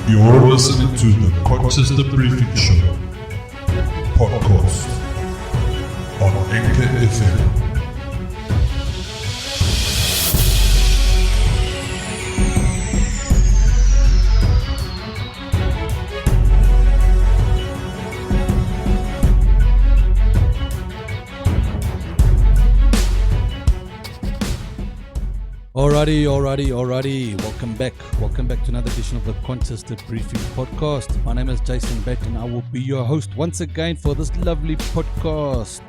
You're listening to the Consistent Briefing Show podcast on Anchor FM. Alrighty. Welcome back to another edition of the Consistent Briefing Podcast. My name is Jason Bett and I will be your host once again for this lovely podcast.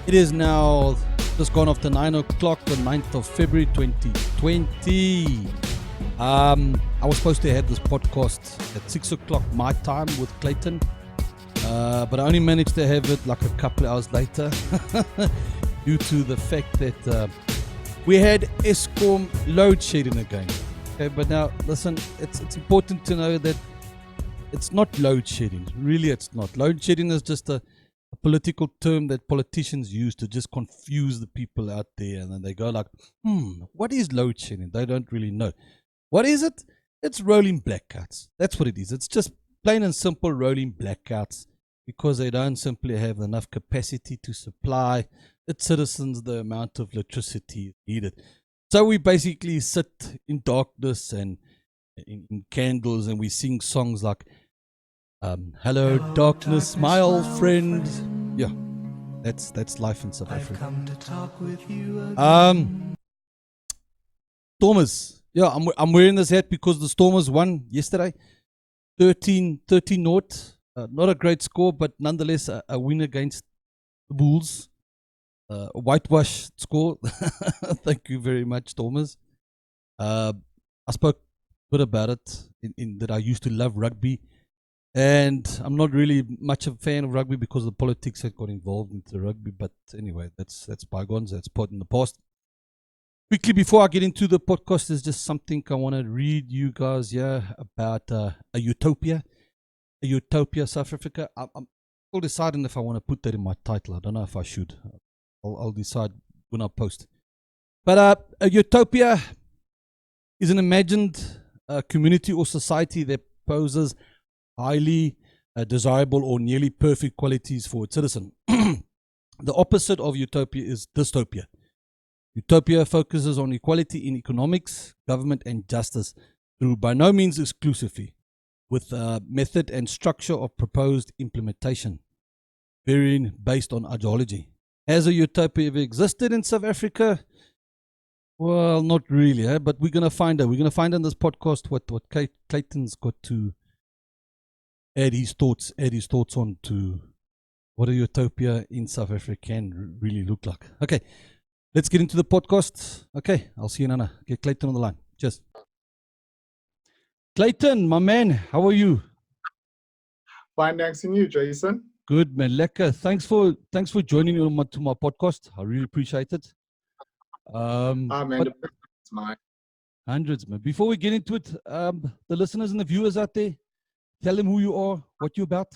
It is now just gone off to 9 o'clock, the 9th of February 2020. I was supposed to have this podcast at 6 o'clock my time with Clayton, but I only managed to have it like a couple of hours later due to the fact that we had Eskom load shedding again. Okay, but now listen, it's important to know that it's not load shedding. Really, it's not. Load shedding is just a political term that politicians use to just confuse the people out there, and then they go like, what is load shedding? They don't really know. What is it? It's rolling blackouts. That's what it is. It's just plain and simple rolling blackouts because they don't simply have enough capacity to supply its citizens the amount of electricity needed. So we basically sit in darkness and in candles, and we sing songs like hello darkness my old friend. Yeah, that's life in South Africa. Stormers, yeah, I'm wearing this hat because the Stormers won yesterday 13-0. Not a great score, but nonetheless a win against the Bulls. A whitewash score. Thank you very much, Stormers. I spoke a bit about it in that I used to love rugby, and I'm not really much of a fan of rugby because the politics that got involved into the rugby. But anyway, that's bygones. That's part in the past. Quickly, before I get into the podcast, there's just something I want to read you guys here about a Utopia. A Utopia, South Africa. I'm still deciding if I want to put that in my title. I don't know if I should. I'll decide when I post. But a Utopia is an imagined community or society that poses highly desirable or nearly perfect qualities for its citizen. The opposite of Utopia is dystopia. Utopia focuses on equality in economics, government, and justice through by no means exclusively, with method and structure of proposed implementation, varying based on ideology. Has a utopia ever existed in South Africa? Well, not really, but we're going to find out. We're going to find in this podcast what Clayton's got to add his thoughts on to what a utopia in South Africa can really look like. Okay, let's get into the podcast. Okay, I'll see you, Nana. Get Clayton on the line. Cheers. Clayton, my man, how are you? Fine, thanks to you, Jason. Good, man. Lekker. Thanks for joining me to my podcast. I really appreciate it. Man, it's mine. Hundreds, man. Before we get into it, the listeners and the viewers out there, tell them who you are, what you're about.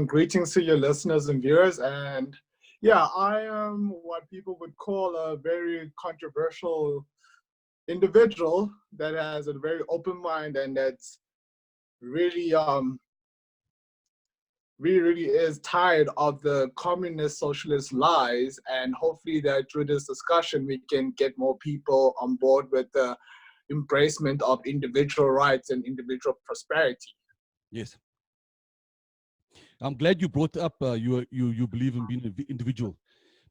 Greetings to your listeners and viewers, and yeah, I am what people would call a very controversial individual that has a very open mind and that's really really is tired of the communist socialist lies, and hopefully that through this discussion we can get more people on board with the embracement of individual rights and individual prosperity. Yes, I'm glad you brought up you believe in being an individual,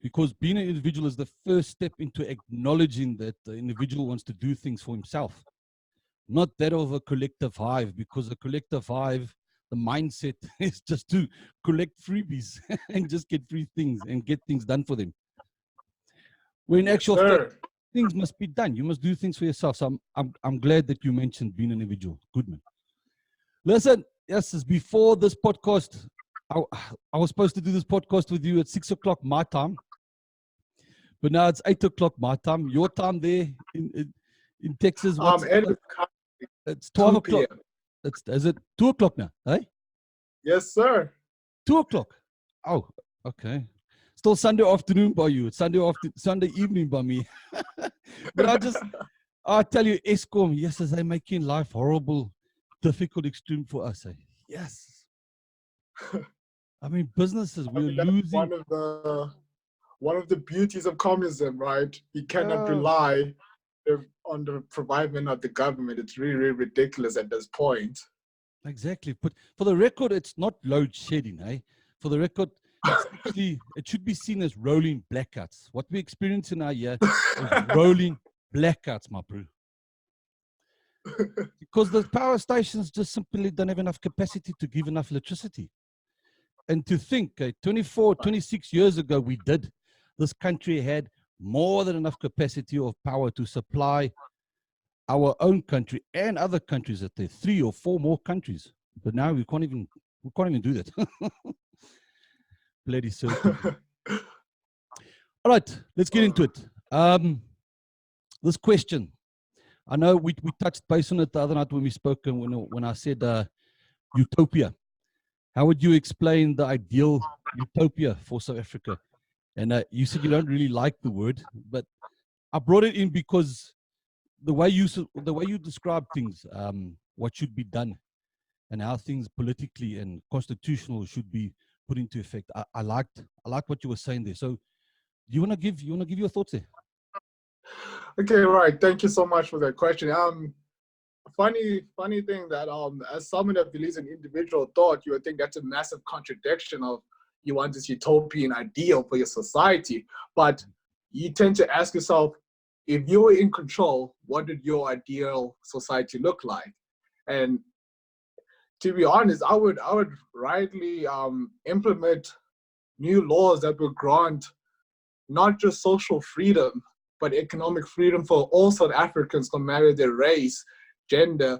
because being an individual is the first step into acknowledging that the individual wants to do things for himself, not that of a collective hive, because a collective hive, the mindset is just to collect freebies and just get free things and get things done for them. When actual fact, things must be done. You must do things for yourself. So I'm glad that you mentioned being an individual. Good, man. Listen, yes, before this podcast, I was supposed to do this podcast with you at 6 o'clock my time, but now it's 8 o'clock my time. Your time there in Texas, it's 12 o'clock. Is it 2 o'clock now? Hey? Yes, sir. 2 o'clock. Oh, okay. Still Sunday afternoon by you. It's Sunday evening by me. But I tell you, ESCOM, yes, they're making life horrible, difficult, extreme for us. Eh? Yes. I mean, businesses, I we're mean, that's losing. one of the beauties of communism, right? You cannot rely on the providement of the government. It's really, really ridiculous at this point. Exactly. But for the record, it's not load shedding, eh? For the record, it's actually, it should be seen as rolling blackouts. What we experience in our year is rolling blackouts, my bro. Because the power stations just simply don't have enough capacity to give enough electricity. And to think, 24, 26 years ago, we did. This country had more than enough capacity of power to supply our own country and other countries, that there 3 or 4 more countries. But now we can't even do that. Bloody circle. All right, let's get into it. This question, I know we touched base on it the other night when we spoke, and when I said utopia. How would you explain the ideal utopia for South Africa? And you said you don't really like the word, but I brought it in because the way you describe things, what should be done, and how things politically and constitutional should be put into effect. I liked what you were saying there. So, do you want to give your thoughts there? Okay, right. Thank you so much for that question. Funny thing that as someone that believes in individual thought, you would think that's a massive contradiction of you want this utopian ideal for your society, but you tend to ask yourself, if you were in control, what did your ideal society look like? And to be honest, I would rightly implement new laws that would grant not just social freedom, but economic freedom for all South Africans, no matter their race, gender,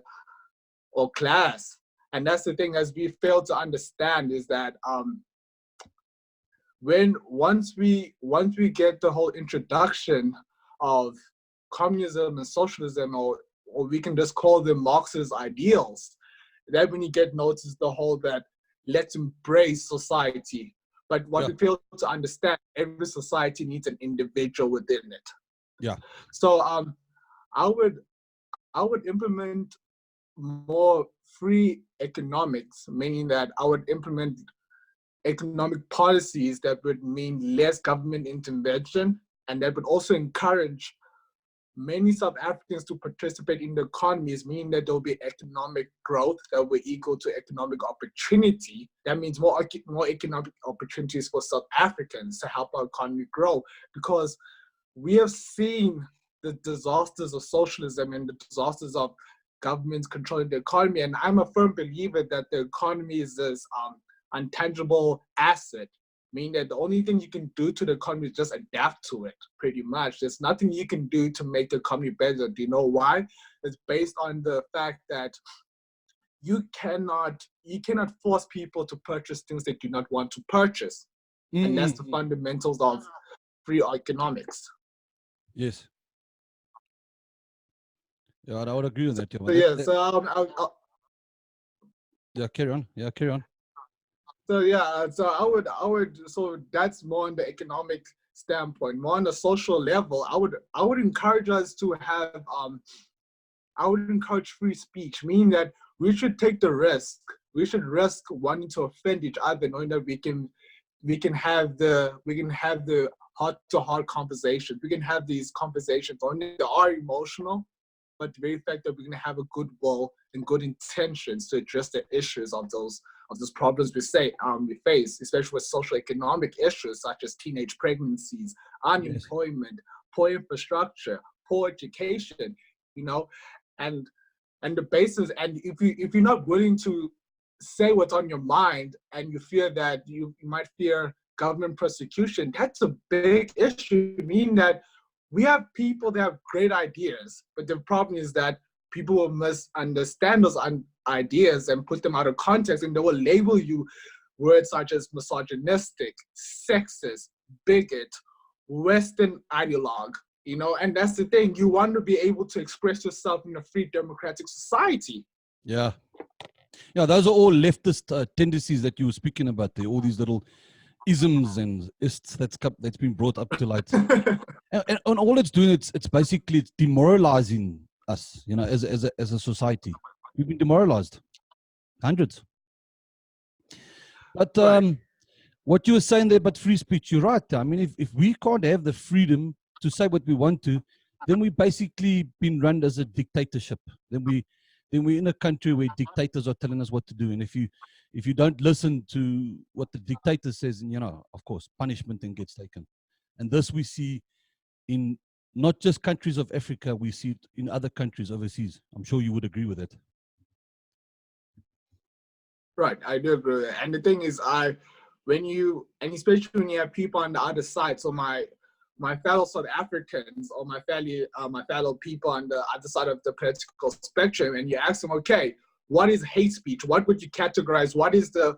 or class. And that's the thing, as we fail to understand, is that once we get the whole introduction of communism and socialism, or we can just call them Marxist ideals, that when you get noticed the whole that let's embrace society. But what we fail to understand, every society needs an individual within it. Yeah. So I would implement more free economics, meaning that I would implement economic policies that would mean less government intervention, and that would also encourage many South Africans to participate in the economies, meaning that there will be economic growth that will equal to economic opportunity. That means more economic opportunities for South Africans to help our economy grow, because we have seen the disasters of socialism and the disasters of governments controlling the economy. And I'm a firm believer that the economy is this intangible asset, meaning that the only thing you can do to the economy is just adapt to it, pretty much. There's nothing you can do to make the economy better. Do you know why? It's based on the fact that you cannot force people to purchase things they do not want to purchase. Mm-hmm. And that's the fundamentals of free economics. Yes. Yeah, I would agree on that. Carry on. Yeah, carry on. So that's more on the economic standpoint. More on the social level, I would encourage us to have I would encourage free speech, meaning that we should take the risk. We should risk wanting to offend each other, knowing that we can have the heart-to-heart conversations. We can have these conversations, only they are emotional, but the very fact that we're going to have a good will and good intentions to address the issues of those problems we face, especially with social economic issues such as teenage pregnancies, unemployment, poor infrastructure, poor education, and the basis. And if you're not willing to say what's on your mind, and you fear that you might fear government persecution, that's a big issue, meaning that we have people that have great ideas, but the problem is that people will misunderstand those ideas and put them out of context, and they will label you words such as misogynistic, sexist, bigot, Western ideologue, and that's the thing. You want to be able to express yourself in a free democratic society. Yeah. Yeah, those are all leftist tendencies that you were speaking about there, all these little isms and ists that's been brought up to light. And all it's doing, it's basically it's demoralizing us, you know, as a society. We've been demoralized, hundreds. But Right. what you were saying there about free speech, you're right. I mean, if we can't have the freedom to say what we want to, then we basically been run as a dictatorship. Then we're in a country where dictators are telling us what to do. And if you don't listen to what the dictator says, and you know, of course, punishment then gets taken. And this we see in not just countries of Africa, we see it in other countries overseas. I'm sure you would agree with it. Right, I do agree with that. And the thing is, and especially when you have people on the other side, so my fellow South Africans or my fellow people on the other side of the political spectrum, and you ask them, okay, what is hate speech? What would you categorize? What is the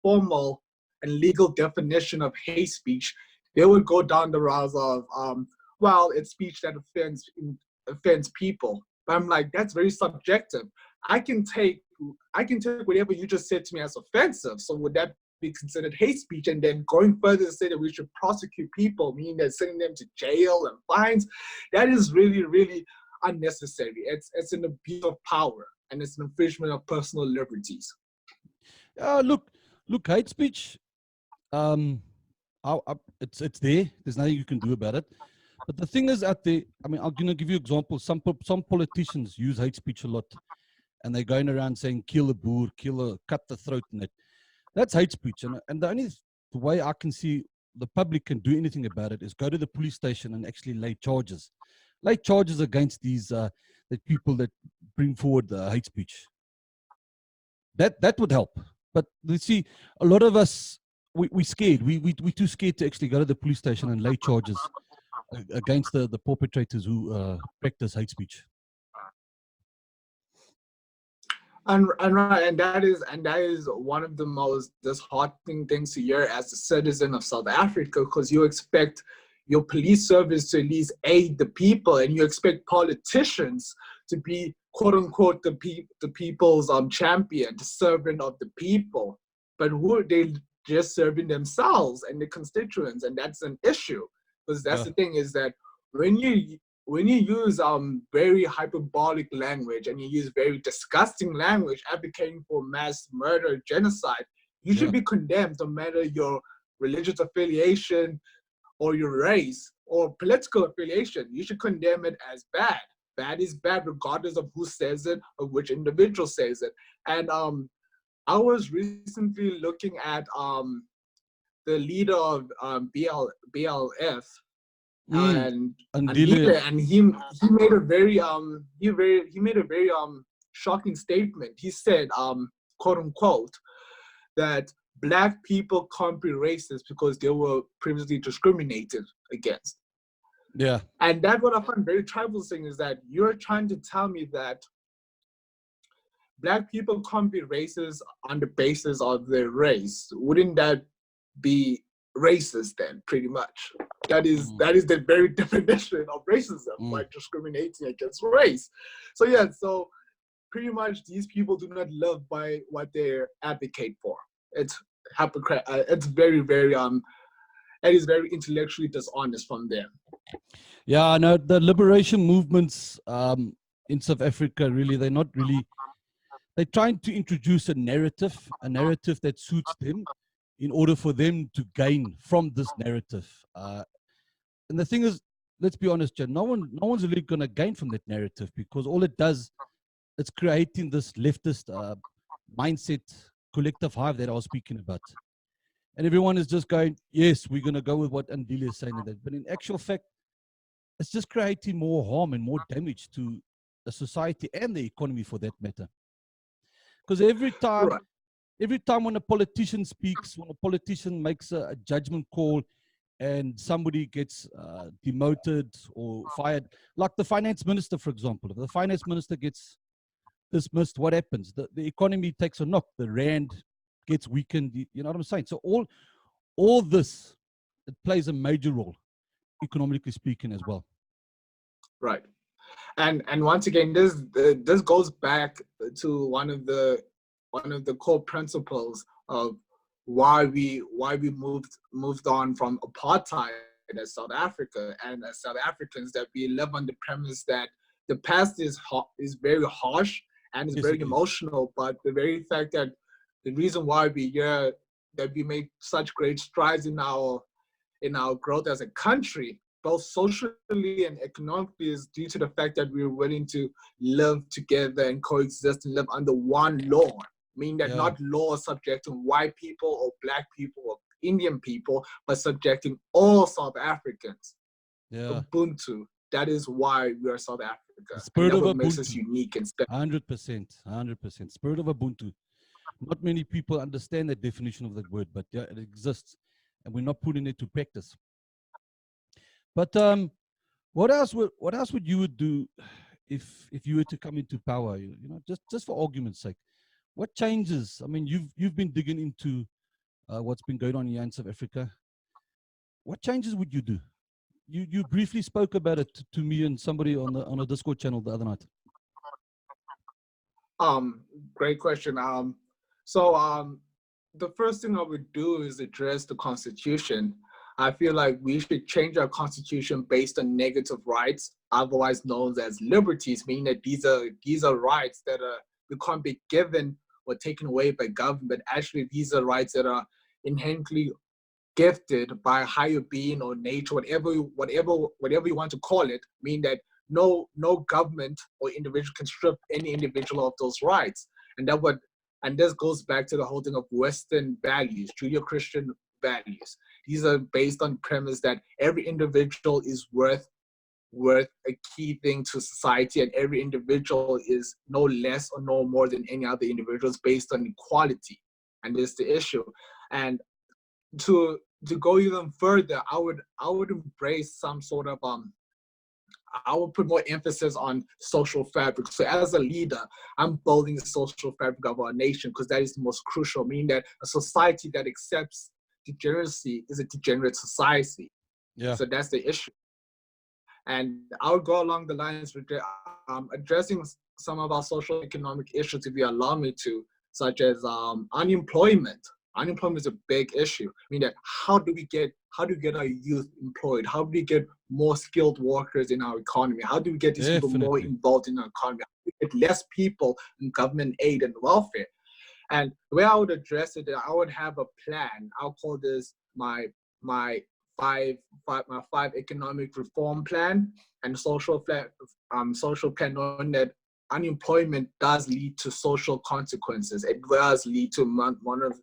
formal and legal definition of hate speech? They would go down the route of, well, it's speech that offends people. But I'm like, that's very subjective. I can take whatever you just said to me as offensive. So would that be considered hate speech? And then going further to say that we should prosecute people, meaning that sending them to jail and fines, that is really, really unnecessary. It's an abuse of power and it's an infringement of personal liberties. Look, hate speech. It's there. There's nothing you can do about it. But the thing is out there, I mean, I'm going to give you examples. Some politicians use hate speech a lot. And they're going around saying, kill a boer, cut the throat in it. That's hate speech. And the only way I can see the public can do anything about it is go to the police station and actually lay charges. Lay charges against these the people that bring forward hate speech. That would help. But you see, a lot of us, we're scared. We're too scared to actually go to the police station and lay charges against the perpetrators who practice hate speech. And that is one of the most disheartening things to hear as a citizen of South Africa, because you expect your police service to at least aid the people, and you expect politicians to be quote unquote the people's champion, the servant of the people. But who are they? Just serving themselves and the constituents, and that's an issue, because that's the thing is that when you use very hyperbolic language and you use very disgusting language advocating for mass murder, genocide, you should be condemned no matter your religious affiliation or your race or political affiliation. You should condemn it as bad. Bad is bad regardless of who says it or which individual says it. And I was recently looking at the leader of BLF, and he made a very shocking statement. He said, quote unquote, that Black people can't be racist because they were previously discriminated against. Yeah. And that what I find very troublesome is that you're trying to tell me that Black people can't be racist on the basis of their race. Wouldn't that be racist then, pretty much? That is the very definition of racism, by discriminating against race. So yeah, so pretty much these people do not live by what they advocate for. It's hypocrite. It's very, very it is very intellectually dishonest from them. Yeah, no, the liberation movements in South Africa, really, they're trying to introduce a narrative that suits them in order for them to gain from this narrative. And the thing is, let's be honest, Jen, no one's really going to gain from that narrative, because all it does, it's creating this leftist mindset, collective hive that I was speaking about. And everyone is just going, yes, we're going to go with what Andile is saying. But in actual fact, it's just creating more harm and more damage to the society and the economy for that matter. Because every time when a politician speaks, when a politician makes a judgment call and somebody gets demoted or fired, like the finance minister, for example, if the finance minister gets dismissed, what happens? The economy takes a knock, the rand gets weakened, you know what I'm saying? So all this, it plays a major role, economically speaking, as well. Right. And once again, this goes back to one of the core principles of why we moved on from apartheid as South Africa, and as South Africans, that we live on the premise that the past is very harsh and is Yes, very it is. emotional, but the very fact that the reason why we made such great strides in our growth as a country, both socially and economically, is due to the fact that we were willing to live together and coexist and live under one law, meaning that Yeah. not laws subjecting white people or black people or Indian people, but subjecting all South Africans. Yeah. Ubuntu. That is why we are South The Africa. And spirit that's of what makes us Ubuntu. unique and special. 100%. 100%. Spirit of Ubuntu. Not many people understand that definition of that word, but yeah, it exists, and we're not putting it to practice. But what else would you would do if you were to come into power? You know, just for argument's sake, what changes? I mean, you've been digging into what's been going on here in South Africa. What changes would you do? You briefly spoke about it to me and somebody on a Discord channel the other night. Great question. So the first thing I would do is address the Constitution. I feel like we should change our Constitution based on negative rights, otherwise known as liberties, meaning that these are rights that can't be given or taken away by government. Actually, these are rights that are inherently gifted by a higher being or nature, whatever you want to call it, meaning that no government or individual can strip any individual of those rights. And this goes back to the whole thing of Western values, Judeo-Christian values. These are based on premise that every individual is worth a key thing to society, and every individual is no less or no more than any other individuals based on equality. And this is the issue. And to go even further, I would embrace some sort of I would put more emphasis on social fabric. So as a leader, I'm building the social fabric of our nation, because that is the most crucial, meaning that a society that accepts degeneracy is a degenerate society. Yeah. So that's the issue. And I would go along the lines with addressing some of our social economic issues, if you allow me to, such as unemployment. Unemployment is a big issue. I mean, that how do we get our youth employed? How do we get more skilled workers in our economy? How do we get these people more Definitely. involved in our economy? How do we get less people in government aid and welfare? And the way I would address it, I would have a plan. I'll call this my five economic reform plan and social plan, knowing that unemployment does lead to social consequences. It does lead to one of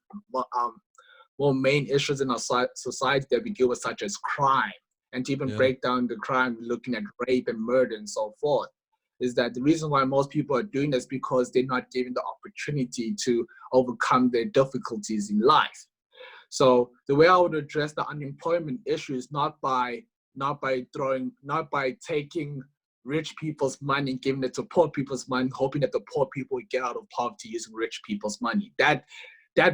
more main issues in our society that we deal with, such as crime. And to even break down the crime, looking at rape and murder and so forth, is that the reason why most people are doing this because they're not given the opportunity to overcome their difficulties in life. So the way I would address the unemployment issue is not by taking rich people's money and giving it to poor people's money, hoping that the poor people will get out of poverty using rich people's money. That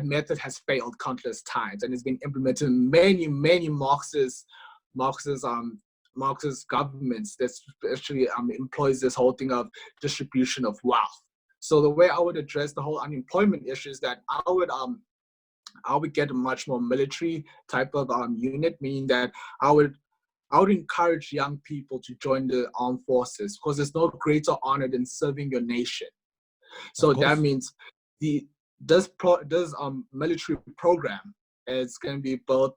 method has failed countless times, and it's been implemented in many Marxist governments that actually employs this whole thing of distribution of wealth. So the way I would address the whole unemployment issue is that I would get a much more military type of unit, meaning that I would encourage young people to join the armed forces, because there's no greater honor than serving your nation. So that means this military program is going to be built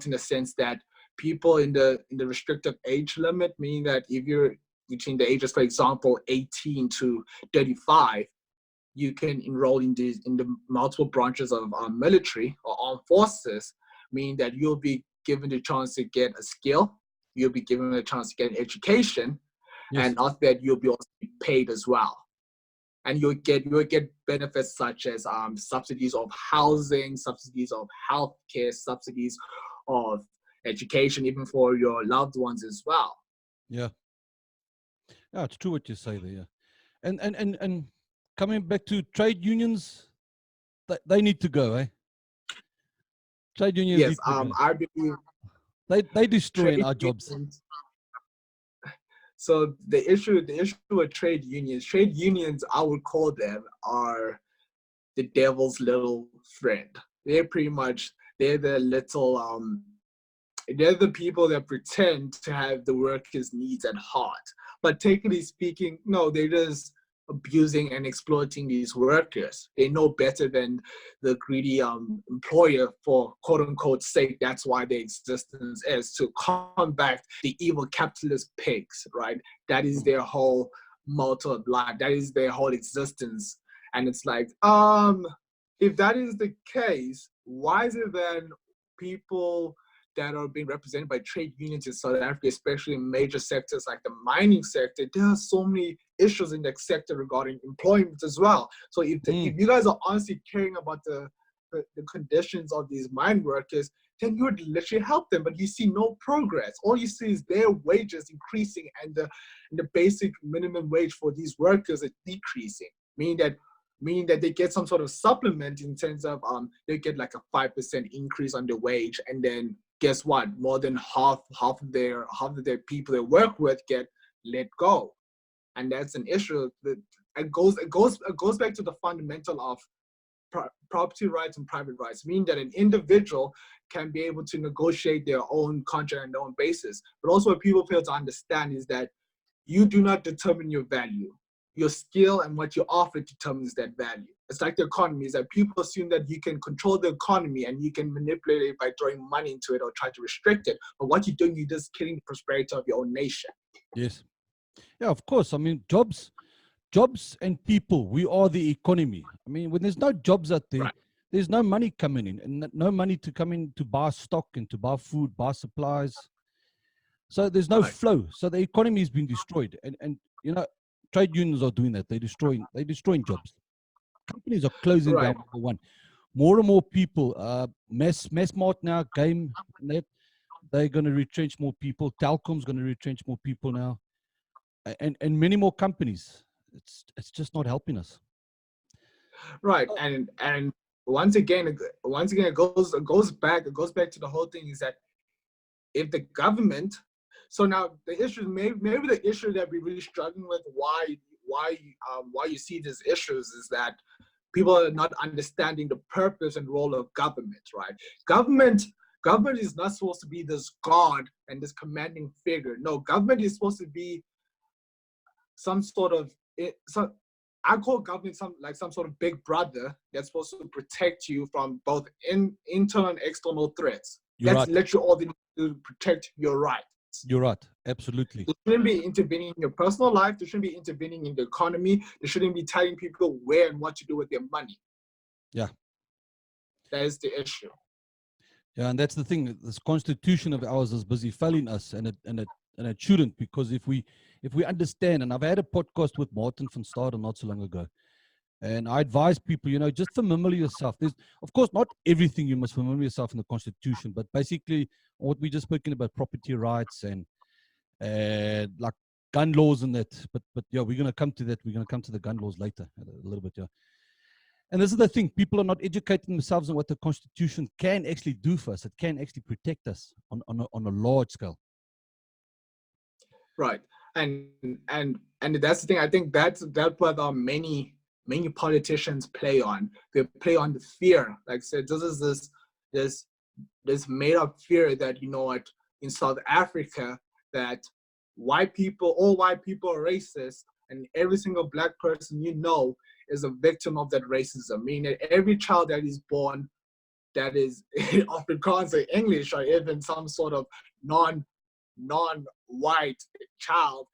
in the sense that people in the restrictive age limit, meaning that if you're between the ages, for example, 18 to 35, you can enroll in the multiple branches of military or armed forces, meaning that you'll be given the chance to get a skill, you'll be given a chance to get an education, and after that you'll be also paid as well. And you'll get benefits such as subsidies of housing, subsidies of healthcare, subsidies of education, even for your loved ones as well. Yeah, it's true what you say there. Yeah. And coming back to trade unions, they need to go, eh? Trade unions need to go. I believe they destroying our jobs. So the issue with trade unions, I would call them, are the devil's little friend. they're pretty much, they're the little, they're the people that pretend to have the workers' needs at heart. But technically speaking, no, they're just abusing and exploiting these workers. They know better than the greedy employer for quote unquote sake. That's why their existence is to combat the evil capitalist pigs, right? That is their whole motto of life. That is their whole existence. And it's like, if that is the case, why is it then people that are being represented by trade unions in South Africa, especially in major sectors like the mining sector, there are so many issues in that sector regarding employment as well. So if you guys are honestly caring about the conditions of these mine workers, then you would literally help them, but you see no progress. All you see is their wages increasing and the basic minimum wage for these workers are decreasing, meaning that they get some sort of supplement in terms of they get like a 5% increase on the wage, and then guess what? More than half of their people they work with get let go, and that's an issue. That it goes back to the fundamental of property rights and private rights, meaning that an individual can be able to negotiate their own contract on their own basis. But also what people fail to understand is that you do not determine your value. Your skill and what you offer determines that value. It's like the economy, is that people assume that you can control the economy and you can manipulate it by throwing money into it or try to restrict it. But what you're doing, you're just killing the prosperity of your own nation. Yes. Yeah, of course. I mean, jobs and people, we are the economy. I mean, when there's no jobs out there, Right. there's no money coming in, and no money to come in to buy stock and to buy food, buy supplies. So there's no flow. So the economy has been destroyed. And you know, trade unions are doing that. They're destroying jobs. Companies are closing down, number one. More and more people, mass mart now, game, net, they're going to retrench more people. Telcom's going to retrench more people now. And many more companies. It's just not helping us. Right. And once again it goes back to the whole thing, is that if the government, so now the issue, maybe the issue that we're really struggling with, why you see these issues, is that people are not understanding the purpose and role of government, right? Government is not supposed to be this god and this commanding figure. No, government is supposed to be some sort of, I call government some sort of big brother that's supposed to protect you from both internal and external threats. That's literally all they need to protect your rights. You're right. Absolutely. They shouldn't be intervening in your personal life. They shouldn't be intervening in the economy. They shouldn't be telling people where and what to do with their money. Yeah. That is the issue. Yeah, and that's the thing. This constitution of ours is busy failing us, and it shouldn't, because if we understand, and I've had a podcast with Martin van Staden not so long ago, and I advise people, just familiar yourself. There's, of course, not everything you must familiar yourself in the Constitution, but basically what we just spoken about, property rights and like gun laws and that. But yeah, we're going to come to that. We're going to come to the gun laws later a little bit, yeah. And this is the thing, people are not educating themselves on what the Constitution can actually do for us. It can actually protect us on a large scale. Right. And that's the thing. I think that's what many politicians play on. They play on the fear. Like I said, this made up fear that, in South Africa, that all white people are racist, and every single black person is a victim of that racism. Meaning that every child that is born that is Afrikaans or English, or even some sort of non-white child,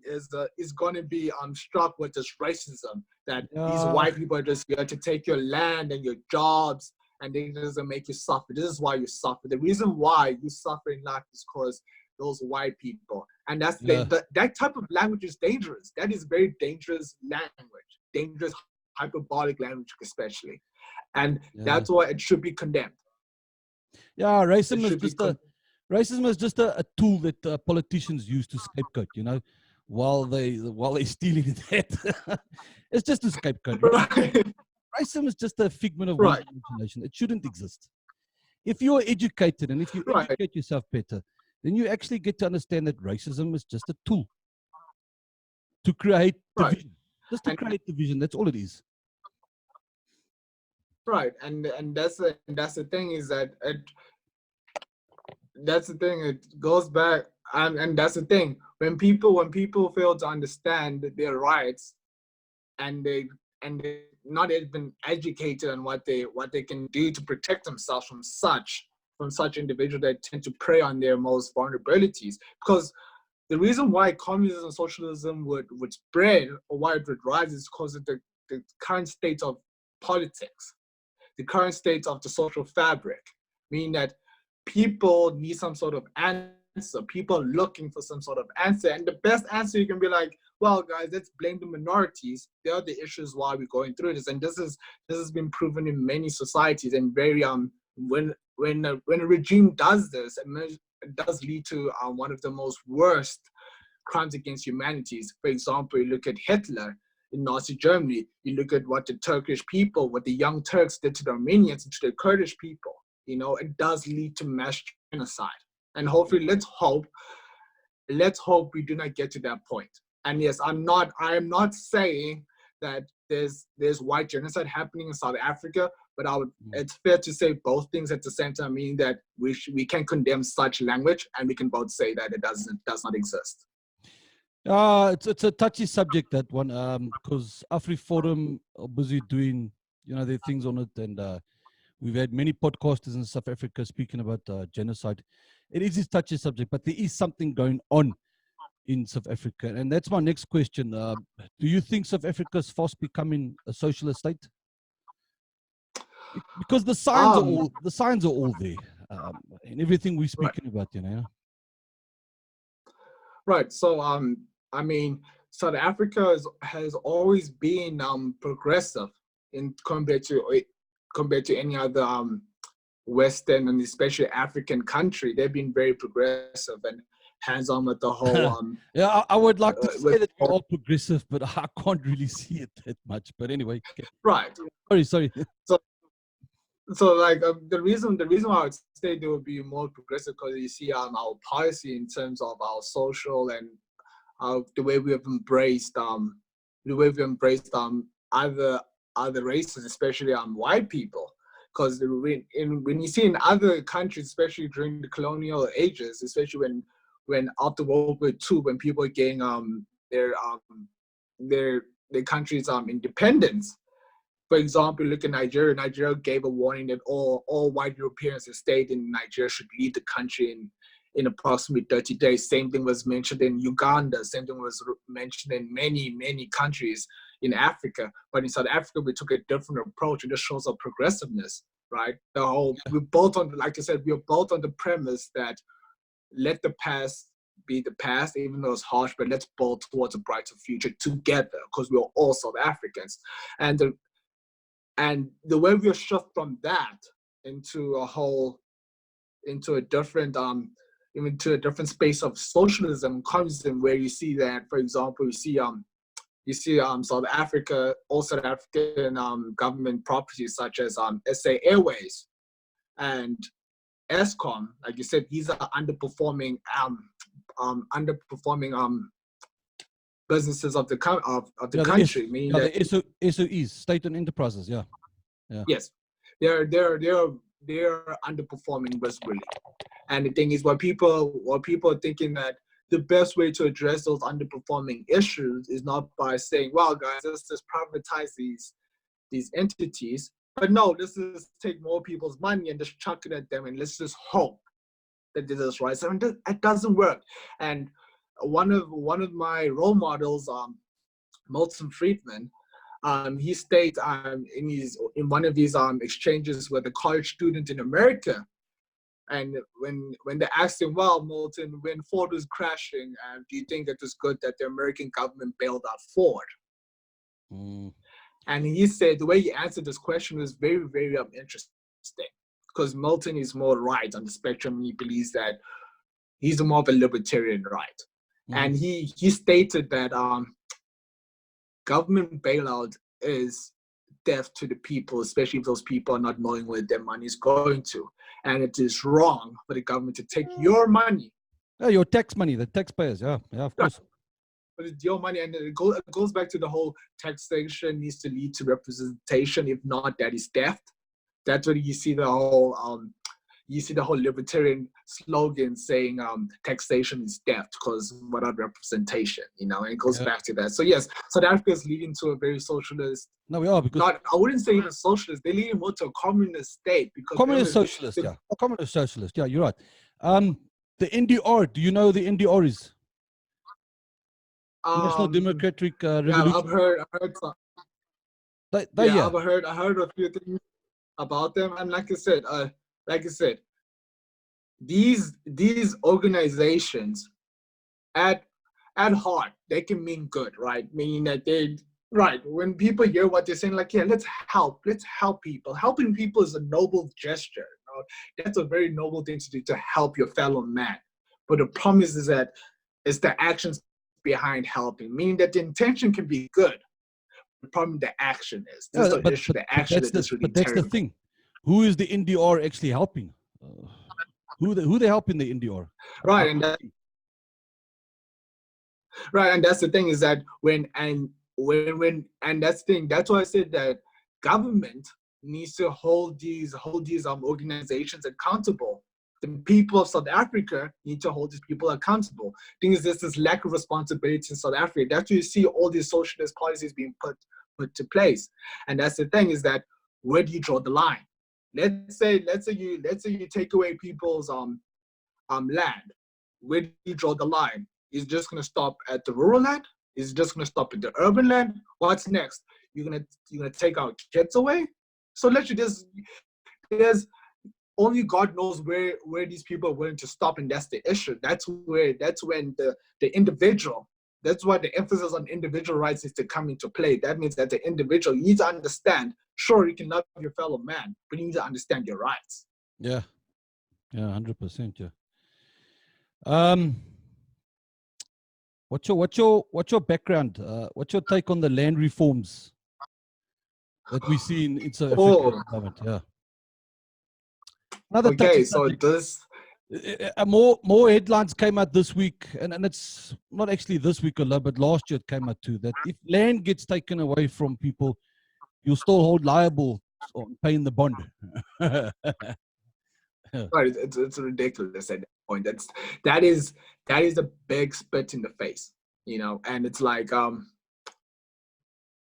is going to be struck with this racism, that these white people are just here to take your land and your jobs, and they just make you suffer. This is why you suffer. The reason why you suffer in life is because those white people. And that's that type of language is dangerous. That is very dangerous language, dangerous hyperbolic language especially. And that's why it should be condemned. Yeah, racism is just a tool that politicians use to scapegoat, while they're stealing that. It's just a scapegoat. Right. Racism is just a figment of one's imagination. It shouldn't exist. If you're educated and if you educate yourself better, then you actually get to understand that racism is just a tool to create division. Just to create division. That's all it is. Right, and that's the thing is that that's the thing. It goes back, and that's the thing. When people fail to understand their rights, and they not even educated on what they can do to protect themselves from such individuals that tend to prey on their most vulnerabilities. Because the reason why communism and socialism would spread, or why it would rise, is because of the current state of politics, the current state of the social fabric, meaning that people need some sort of answer. People are looking for some sort of answer. And the best answer, you can be like, well, guys, let's blame the minorities. They are the issues why we're going through this. And this has been proven in many societies, and very when a regime does this, it does lead to one of the most worst crimes against humanities. For example, you look at Hitler in Nazi Germany, you look at what the Turkish people, what the young Turks did to the Armenians and to the Kurdish people. It does lead to mass genocide. And hopefully, let's hope we do not get to that point. And yes, I am not saying that there's white genocide happening in South Africa, but it's fair to say both things at the same time, meaning that we can condemn such language, and we can both say that it does not exist. It's a touchy subject, that one, because AfriForum are busy doing their things on it, and we've had many podcasters in South Africa speaking about genocide. It is a touchy subject, but there is something going on in South Africa, and that's my next question. Do you think South Africa is fast becoming a socialist state? Because the signs are all there, in everything we're speaking about, Right. So I mean, South Africa has always been progressive in compared to any other Western and especially African country. They've been very progressive and hands-on with the whole. Yeah, I would like to say that we're all progressive, but I can't really see it that much. But anyway, okay. Right. Sorry. So like the reason why I would say they would be more progressive, because you see our policy in terms of our social and the way we have embraced other races, especially white people. Because when you see in other countries, especially during the colonial ages, especially when after World War II, when people are getting their country's independence. For example, look at Nigeria. Nigeria gave a warning that all white Europeans that stayed in Nigeria should leave the country in approximately 30 days. Same thing was mentioned in Uganda. Same thing was mentioned in many countries in Africa. But in South Africa, we took a different approach, and this shows our progressiveness, right? We're built on, like I said, we're built on the premise that let the past be the past, even though it's harsh, but let's build towards a brighter future together, because we're all South Africans. And the way we shift from that into a different into a different space of socialism, communism, where you see that, for example, you see South Africa, all South African government properties such as SA Airways and Eskom, like you said, these are underperforming businesses of the country. Meaning that the SOEs, state-owned enterprises, yeah. Yes, they're underperforming visibly. And the thing is, what people are thinking that the best way to address those underperforming issues is not by saying, well, guys, let's just privatize these entities. But no, let's just take more people's money and just chuck it at them, and let's just hope that this is right. So it doesn't work. And one of my role models, Milton Friedman, he states in one of his exchanges with a college student in America, and when they asked him, well, Milton, when Ford was crashing, do you think it was good that the American government bailed out Ford? And he said the way he answered this question was very, very interesting, because Milton is more right on the spectrum, and he believes that he's more of a libertarian right. And he stated that government bailout is death to the people, especially if those people are not knowing where their money is going to. And it is wrong for the government to take your money. Yeah, your tax money, the taxpayers, yeah, of course. but it's your money, and it goes back to the whole taxation needs to lead to representation. If not, that is theft. That's what you see the whole libertarian slogan saying taxation is theft because without representation, and it goes back to that. So yes, South Africa is leading to a very socialist. No, we are, because I wouldn't say even socialist. They're leading more to a communist state because communist socialist. Communist socialist. Yeah, you're right. The NDR. Do you know the NDR is? National Democratic Revolution. Yeah, I've heard some. I heard a few things about them, and like I said, these organizations at heart they can mean good, right? Meaning that when people hear what they're saying, like, yeah, let's help people. Helping people is a noble gesture. That's a very noble thing to do, to help your fellow man. But the problem is that it's the actions behind helping, meaning that the intention can be good. The problem, the action is. This is the issue. The action is really terrible. But that's the thing. Who is the NDR actually helping? Who they helping the NDR? Right, and that's the thing, is that that's the thing. That's why I said that government needs to hold these organizations accountable. The people of South Africa need to hold these people accountable. The thing is, there's this lack of responsibility in South Africa. That's why you see all these socialist policies being put to place. And that's the thing, is that where do you draw the line? Let's say you take away people's land. Where do you draw the line? Is it just gonna stop at the rural land? Is it just gonna stop at the urban land? What's next? You're gonna take our kids away? So literally, there's only God knows where these people are willing to stop, and that's the issue. That's when the individual. That's why the emphasis on individual rights is to come into play. That means that the individual, you need to understand. Sure, you can love your fellow man, but you need to understand your rights. Yeah, 100%. Yeah. What's your background? What's your take on the land reforms that we see in South Africa at the moment? Yeah. Okay, so this more headlines came out this week, and it's not actually this week alone, but last year it came out too, that if land gets taken away from people, you'll still hold liable on paying the bond. Right, it's ridiculous at that point. That is a big spit in the face, and it's like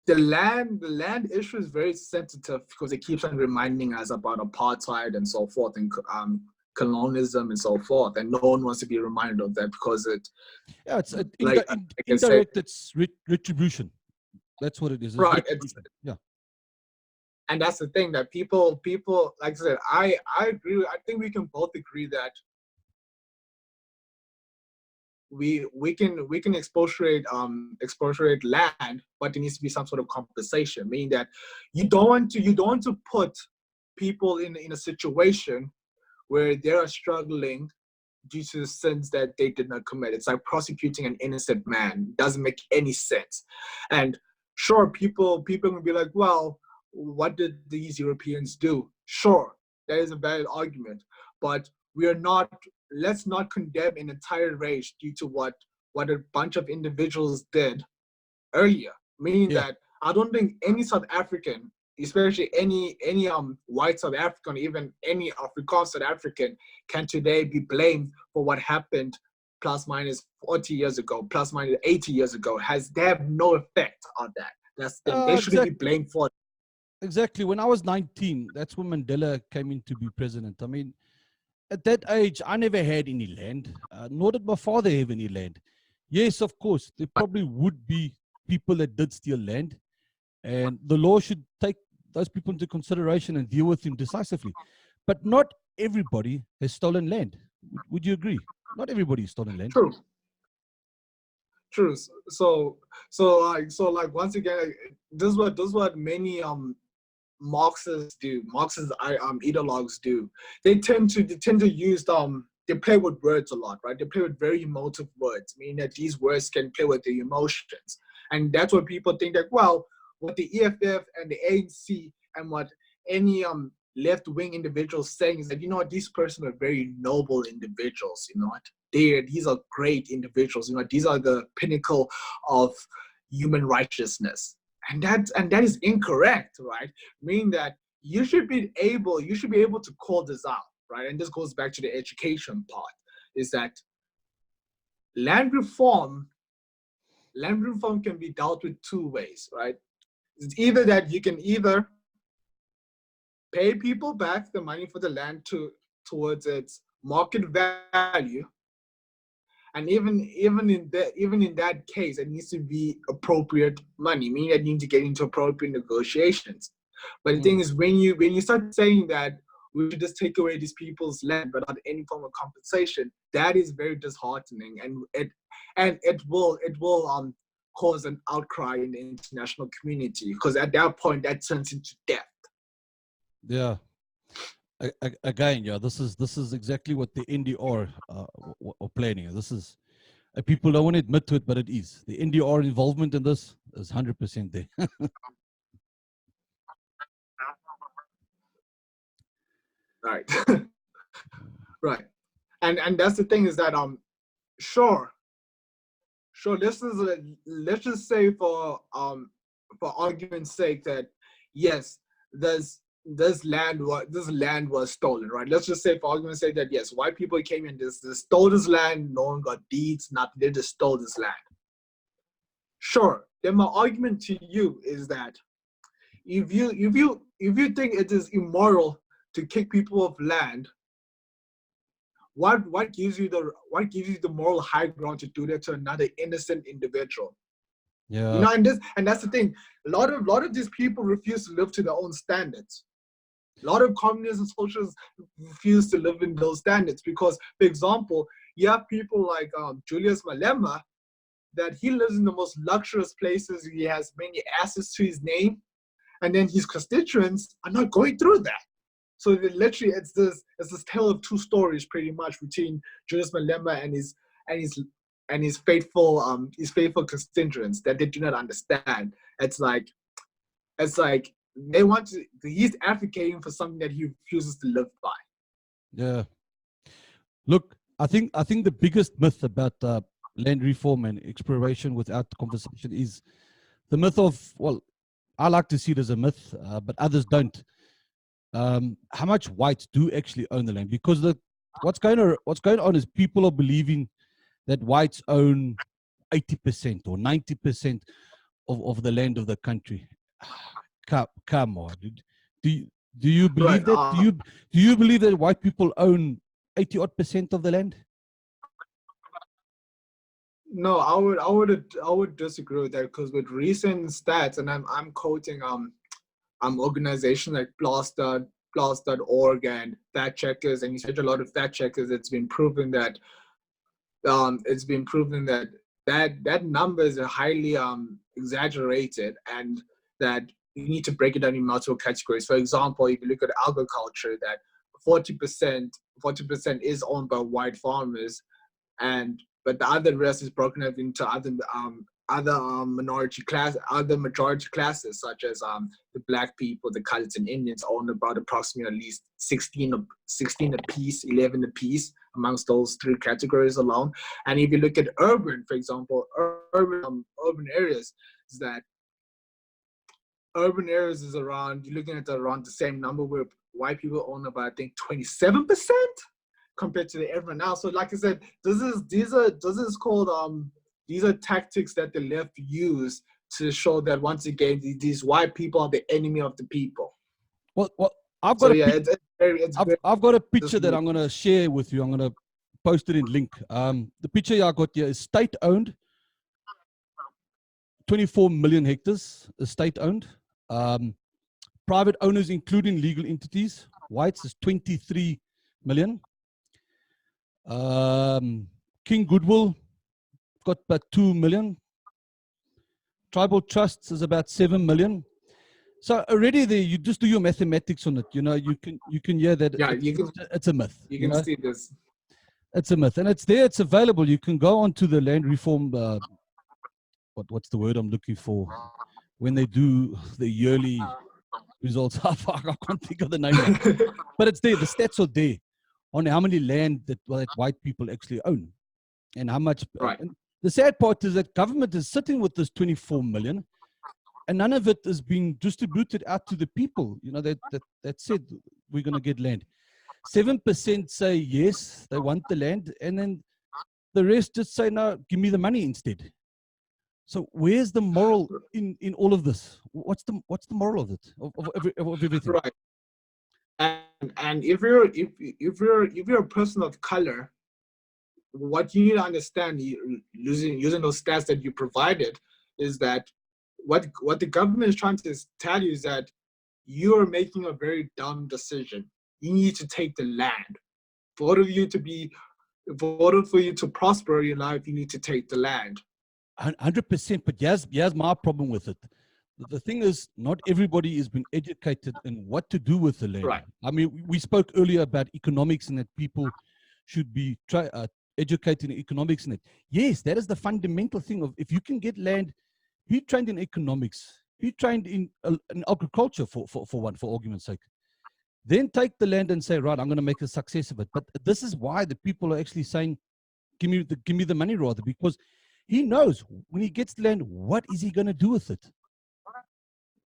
the land issue is very sensitive because it keeps on reminding us about apartheid and so forth, and colonialism and so forth, and no one wants to be reminded of that because it's indirect. It's retribution. That's what it is. Right. Yeah. And that's the thing, that people, like I said, I agree. I think we can both agree that we can expropriate land, but there needs to be some sort of compensation, meaning that you don't want to put people in a situation where they are struggling due to the sins that they did not commit. It's like prosecuting an innocent man. It doesn't make any sense. And sure, people will be like, well, what did these Europeans do? Sure, that is a valid argument, but let's not condemn an entire race due to what a bunch of individuals did earlier. Meaning that I don't think any South African, especially any white South African, even any Afrikaans South African, can today be blamed for what happened plus minus 40 years ago, plus minus 80 years ago. They have no effect on that. That's they shouldn't be blamed for it. Exactly. When I was 19, that's when Mandela came in to be president. I mean, at that age, I never had any land, nor did my father have any land. Yes, of course, there probably would be people that did steal land, and the law should take those people into consideration and deal with them decisively. But not everybody has stolen land. Would you agree? Not everybody has stolen land. True. So once again, this is what many Marxists do. Marxist ideologues do. They tend to use they play with words a lot, right? They play with very emotive words, meaning that these words can play with the emotions, and that's what people think that, well, what the EFF and the ANC and what any left-wing individuals saying is that, these persons are very noble individuals. these are great individuals. These are the pinnacle of human righteousness, and that is incorrect, right? Meaning that you should be able to call this out, right? And this goes back to the education part, is that land reform can be dealt with two ways, right? It's either that you can either pay people back the money for the land towards its market value, and even in that case, it needs to be appropriate money, meaning that you need to get into appropriate negotiations. But the thing is, when you start saying that we should just take away these people's land without any form of compensation, that is very disheartening, and it will cause an outcry in the international community, because at that point that turns into death. Yeah. Again, yeah, this is exactly what the NDR are planning. This is people don't want to admit to it, but it is. The NDR involvement in this is 100% there. Right. Right. And that's the thing, is that sure, let's just say for argument's sake that yes, this land was stolen, right? Let's just say for argument's sake that yes, white people came in, this stole this land, no one got deeds, nothing, they just stole this land. Sure. Then my argument to you is that if you think it is immoral to kick people off land, what gives you the moral high ground to do that to another innocent individual? Yeah. And that's the thing. A lot of these people refuse to live to their own standards. A lot of communists and socialists refuse to live in those standards because, for example, you have people like Julius Malema, that he lives in the most luxurious places. He has many assets to his name, and then his constituents are not going through that. So literally, it's this tale of two stories, pretty much, between Julius Malema and his faithful constituents that they do not understand. It's like they want to. He's advocating for something that he refuses to live by. Yeah. Look, I think the biggest myth about land reform and exploration without conversation is the myth of, well, I like to see it as a myth, but others don't. How much whites do actually own the land? Because what's going on is people are believing that whites own 80% or 90% of the land of the country. Come on, dude. Do you believe that? Do you believe that white people own 80% of the land? No, I would disagree with that, because with recent stats, and I'm quoting organizations like PLOS.org and fact checkers, and you said a lot of fact checkers, it's been proven that that number is highly exaggerated, and that you need to break it down in multiple categories. For example, if you look at agriculture, that 40% is owned by white farmers, but the other rest is broken up into other majority classes, such as the black people, the coloreds, and Indians, own about approximately at least 16 apiece, 11 apiece amongst those three categories alone. And if you look at urban, for example, urban areas, is that urban areas is around, you're looking at around the same number, where white people own about, I think, 27% compared to everyone else. So like I said, these are tactics that the left use to show that, once again, these white people are the enemy of the people. Well, I've got I've got a picture that I'm going to share with you. I'm going to post it in link. The picture I got here is state-owned, 24 million hectares is state-owned. Private owners, including legal entities, whites, is 23 million. King Goodwill got about 2 million. Tribal trusts is about 7 million. So already there, you just do your mathematics on it. You can hear that it's a myth. You can see this. It's a myth, and it's there. It's available. You can go onto the land reform. What's the word I'm looking for? When they do the yearly results, I can't think of the name. But it's there. The stats are there on how many land that white people actually own. and how much. Right. And the sad part is that government is sitting with this 24 million, and none of it is being distributed out to the people. You know, that said we're going to get land. 7% say yes, they want the land, and then the rest just say no, give me the money instead. So where's the moral in all of this? What's the moral of it, of everything? Right. And if you're a person of color, what you need to understand, using those stats that you provided, is that what the government is trying to tell you is that you're making a very dumb decision. You need to take the land. In order for you to prosper in life, you need to take the land. 100%. But here's my problem with it. The thing is, not everybody has been educated in what to do with the land. Right. I mean, we spoke earlier about economics and that people should be educated in economics in it. Yes, that is the fundamental thing of, if you can get land, be trained in economics, be trained in agriculture for argument's sake. Then take the land and say, right, I'm going to make a success of it. But this is why the people are actually saying, give me the money rather, because he knows when he gets the land, what is he going to do with it?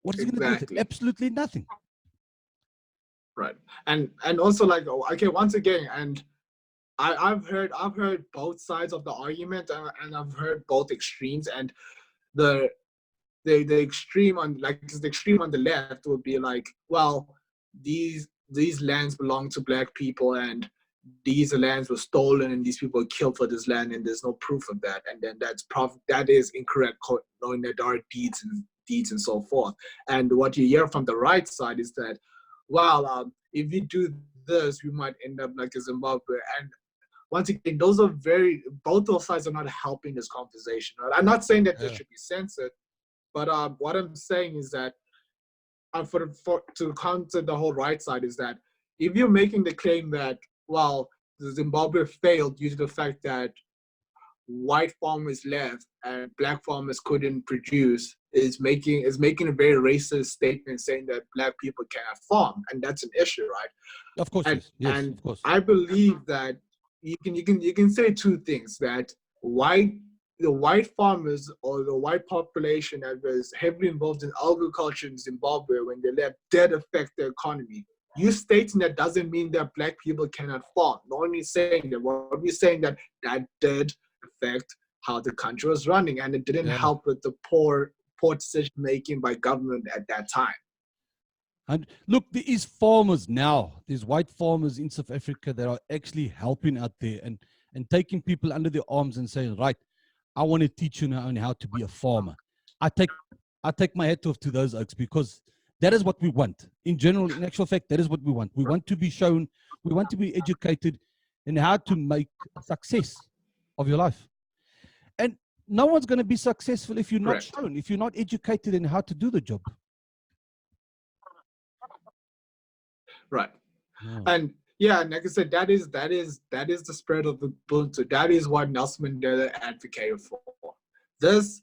What is he going to do with it? Absolutely nothing. Right. And also, like, okay, once again, and I've heard both sides of the argument, and I've heard both extremes, and the extreme on the left would be like, well, these lands belong to black people, and these lands were stolen, and these people were killed for this land, and there's no proof of that, and then that is incorrect, knowing that there are deeds and so forth. And what you hear from the right side is that, well, if we do this, we might end up like Zimbabwe. And once again, both those sides are not helping this conversation. I'm not saying that this should be censored, but what I'm saying is that to counter the whole right side is that if you're making the claim that, well, Zimbabwe failed due to the fact that white farmers left and black farmers couldn't produce, is making a very racist statement, saying that black people cannot farm, and that's an issue, right? Of course, yes, and of course. I believe that you can say two things: that the white farmers or the white population that was heavily involved in agriculture in Zimbabwe, when they left, did affect the economy. You stating that doesn't mean that black people cannot farm. Not only saying that, what we're saying that did affect how the country was running, and it didn't help with the poor decision making by government at that time. And look, there is farmers now. There's white farmers in South Africa that are actually helping out there and taking people under their arms and saying, right, I want to teach you now on how to be a farmer. I take my hat off to those oaks, because that is what we want. In general, in actual fact, that is what we want. We want to be shown, we want to be educated in how to make a success of your life. And no one's going to be successful if you're not shown, if you're not educated in how to do the job. Right. Oh. And yeah, like I said, that is the spread of the Ubuntu. That is what Nelson Mandela advocated for. This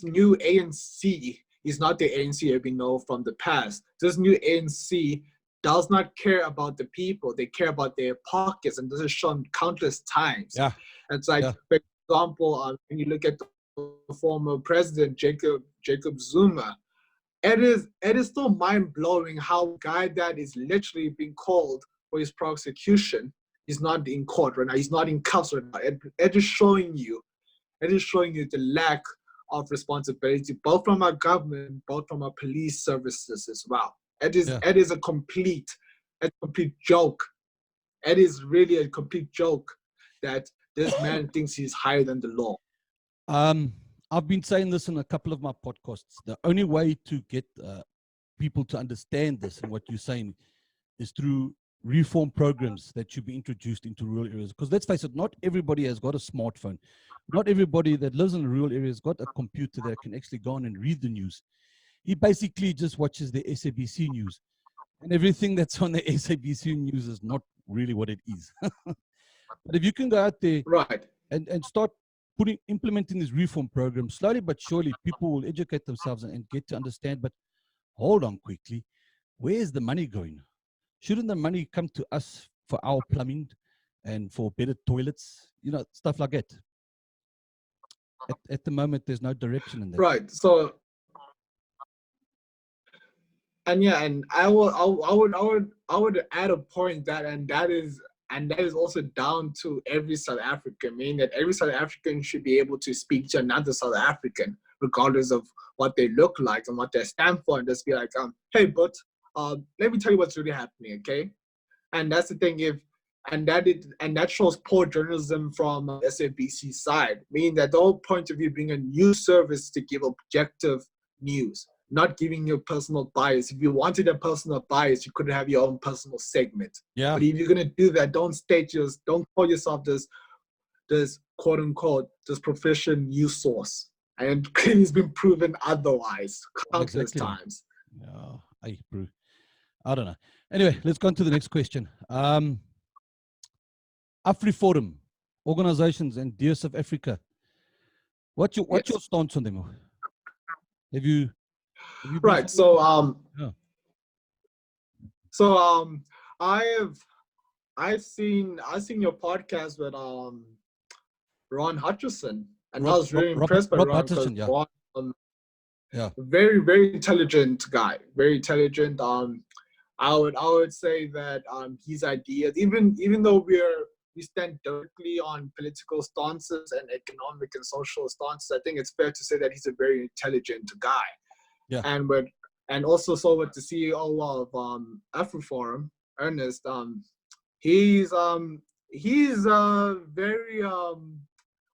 new ANC is not the ANC that we know from the past. This new ANC does not care about the people. They care about their pockets, and this is shown countless times. Yeah. It's like, for example, when you look at the former president, Jacob Zuma, it is still mind-blowing how a guy that is literally being called for his prosecution is not in court right now. He's not in custody right now. It is showing you the lack of responsibility, both from our government, both from our police services as well. It is a complete joke. It is really a complete joke that this man thinks he's higher than the law. I've been saying this in a couple of my podcasts. The only way to get people to understand this and what you're saying is through reform programs that should be introduced into rural areas. Because let's face it, not everybody has got a smartphone. Not everybody that lives in a rural area has got a computer that can actually go on and read the news. He basically just watches the SABC news. And everything that's on the SABC news is not really what it is. But if you can go out there and start implementing this reform program, slowly but surely people will educate themselves and get to understand. But hold on quickly, where's the money going? Shouldn't the money come to us for our plumbing and for better toilets, stuff like that. At the moment, there's no direction in that. Right. So, and yeah, and I would add a point that is also down to every South African, meaning that every South African should be able to speak to another South African, regardless of what they look like and what they stand for, and just be like, hey, but let me tell you what's really happening, okay? And that's the thing. That shows poor journalism from SABC side, meaning that the whole point of you being a news service to give objective news, not giving your personal bias. If you wanted a personal bias, you could have your own personal segment. Yeah. But if you're gonna do that, don't call yourself this quote unquote this professional news source. And clearly it's been proven otherwise countless times. Yeah, bro. I don't know. Anyway, let's go on to the next question. AfriForum, organizations and Dear South Africa. What's your stance on them? Have you right? So I've seen your podcast with Ron Hutchison, and I was really impressed by Ron because Ron, very, very intelligent guy, very intelligent. I would say that his ideas, even though we stand directly on political stances and economic and social stances, I think it's fair to say that he's a very intelligent guy. Yeah. And also so with the CEO of AfriForum, Ernest, he's very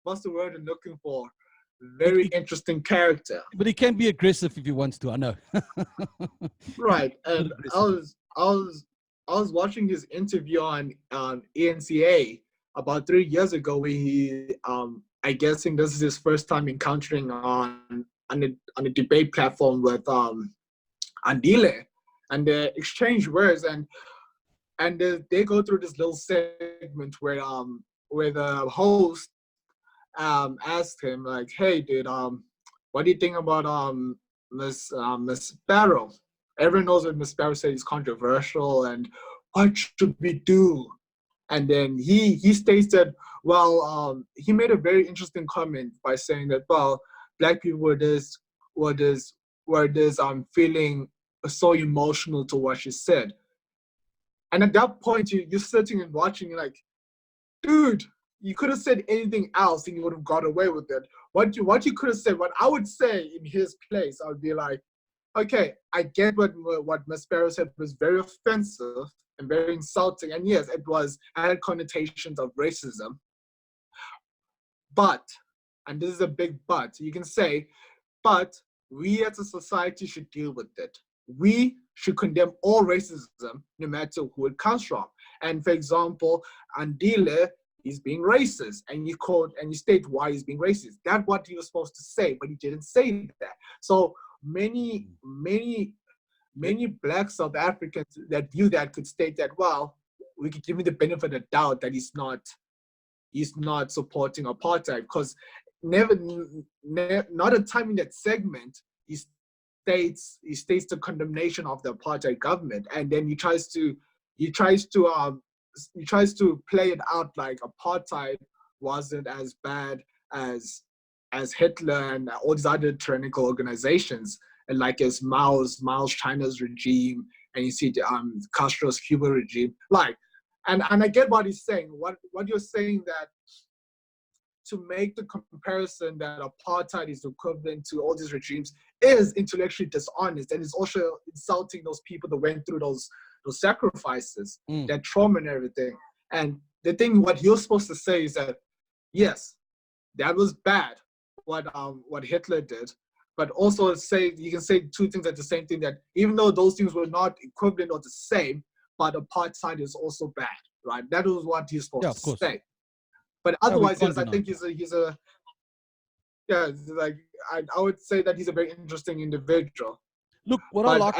what's the word I'm looking for? Very interesting character. But he can be aggressive if he wants to, I know. Right. And I was watching his interview on ENCA about 3 years ago where he I guessing this is his first time encountering on a debate platform with Andile, and they exchange words and they go through this little segment where the host asked him like, hey dude, what do you think about Miss Sparrow? Everyone knows what Miss Sparrow said is controversial, and what should we do? And then he states that, well, he made a very interesting comment by saying that, well, black people were feeling so emotional to what she said. And at that point, you're sitting and watching, you're like, dude, you could have said anything else and you would have got away with it. What you could have said, what I would say in his place, I would be like, okay, I get what Ms. Sparrow said was very offensive and very insulting. And yes, it had connotations of racism. But, and this is a big but, you can say, but we as a society should deal with it. We should condemn all racism, no matter who it comes from. And for example, Andile is being racist, and you state why he's being racist. That's what he was supposed to say, but he didn't say that. So many black South Africans that view that could state that, well, we could give him the benefit of the doubt that he's not supporting apartheid, because not a time in that segment he states the condemnation of the apartheid government, and then he tries to play it out like apartheid wasn't as bad as Hitler and all these other tyrannical organizations, and like as Mao's China's regime, and you see Castro's Cuba regime, like, and I get what he's saying. What you're saying, that to make the comparison that apartheid is equivalent to all these regimes is intellectually dishonest, and it's also insulting those people that went through those sacrifices, that trauma and everything. And the thing, what you're supposed to say is that, yes, that was bad, what Hitler did, but also you can say two things at the same thing, that even though those things were not equivalent or the same, but apartheid is also bad, right? That was what he's supposed to say. But otherwise, yes, I think he's a like I would say that he's a very interesting individual. Look, what I like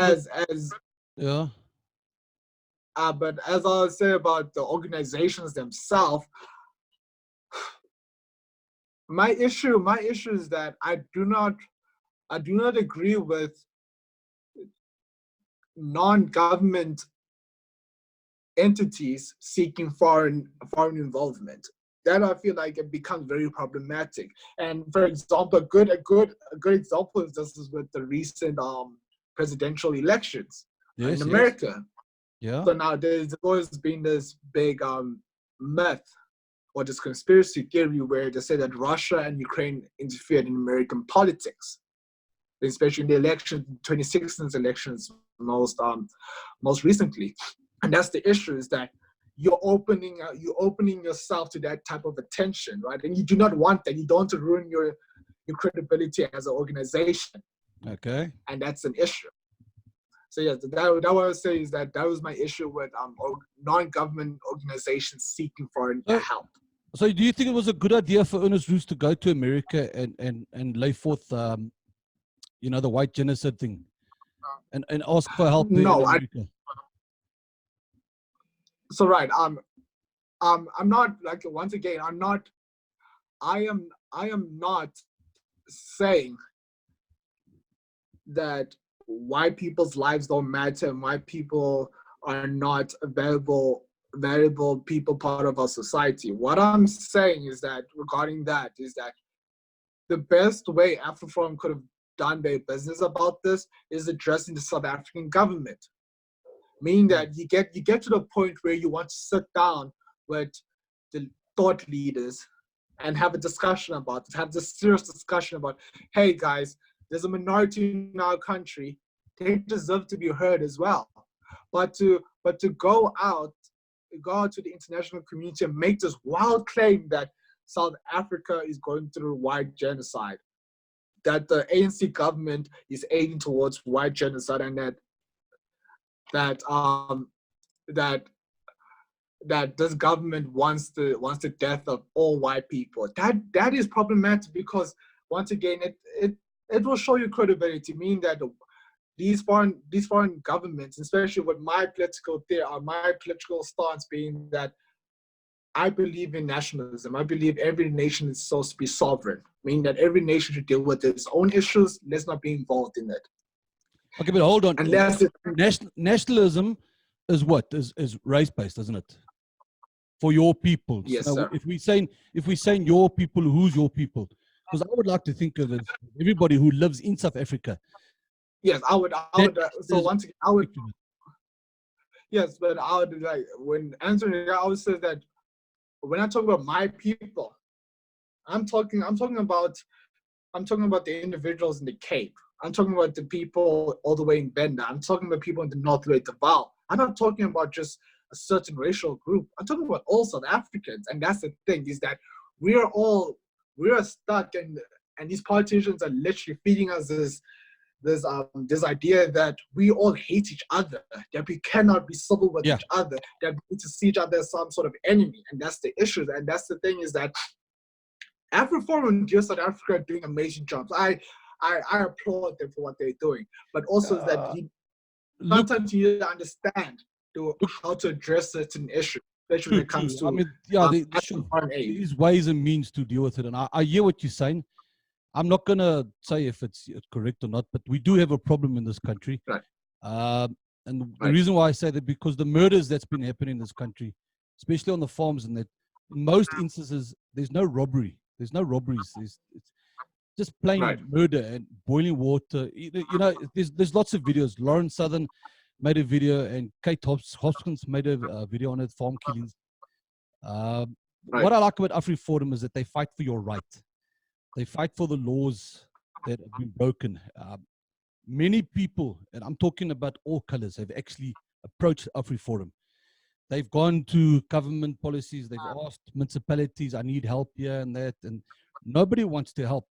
but as I would say about the organizations themselves, my issue is that I do not agree with non-government entities seeking foreign involvement. That I feel like it becomes very problematic. And for example, a good example of this is with the recent presidential elections in America. Yeah. So now there's always been this big myth or this conspiracy theory where they say that Russia and Ukraine interfered in American politics, especially in the election, 2016 elections most recently. And that's the issue, is that you're opening yourself to that type of attention, right? And you do not want that. You don't want to ruin your credibility as an organization. Okay. And that's an issue. So yes, that what I would say is that was my issue with non-government organizations seeking foreign help. So do you think it was a good idea for Ernest Roos to go to America and lay forth, the white genocide thing, and ask for help there in America? So right, I'm not, like, once again, I am not saying that white people's lives don't matter and white people are not valuable people, part of our society. What I'm saying is that regarding that is that the best way AfriForum could have done their business about this is addressing the South African government. Meaning that you get to the point where you want to sit down with the thought leaders and have a discussion about it, have this serious discussion about, hey guys, there's a minority in our country, they deserve to be heard as well. But to go out to the international community and make this wild claim that South Africa is going through white genocide, that the ANC government is aiding towards white genocide, and that this government wants the death of all white people. That is problematic, because once again it will show you credibility, meaning that these foreign governments, especially with my political theory or my political stance being that I believe in nationalism. I believe every nation is supposed to be sovereign, meaning that every nation should deal with its own issues. Let's not be involved in it. Okay, but hold on. Unless nationalism is what? Is race-based, isn't it? For your people. Yes, so sir. If we saying your people, who's your people? Because I would like to think of it, everybody who lives in South Africa. Yes, I would. So once again, I would. Yes, but I would, like, when answering, I would say that when I talk about my people, I'm talking about the individuals in the Cape. I'm talking about the people all the way in Benda. I'm talking about people in the North Way to Val. I'm not talking about just a certain racial group. I'm talking about all South Africans. And that's the thing, is that we are stuck, and these politicians are literally feeding us this idea that we all hate each other, that we cannot be civil with each other, that we need to see each other as some sort of enemy. And that's the issue. And that's the thing, is that AfriForum and Dear South Africa are doing amazing jobs. I applaud them for what they're doing, but also is that sometimes you need to understand how to address certain issues, especially when it comes to. I mean, there is ways and means to deal with it, and I hear what you're saying. I'm not gonna say if it's correct or not, but we do have a problem in this country, right? And the reason why I say that, because the murders that's been happening in this country, especially on the farms, and that in most instances there's no robbery. There's no robberies. It's just plain murder and boiling water. There's lots of videos. Lauren Southern made a video, and Kate Hoskins made a video on it, farm killings. What I like about AfriForum is that they fight for your right. They fight for the laws that have been broken. Many people, and I'm talking about all colors, have actually approached AfriForum. They've gone to government policies. They've asked municipalities, I need help here and that, and nobody wants to help.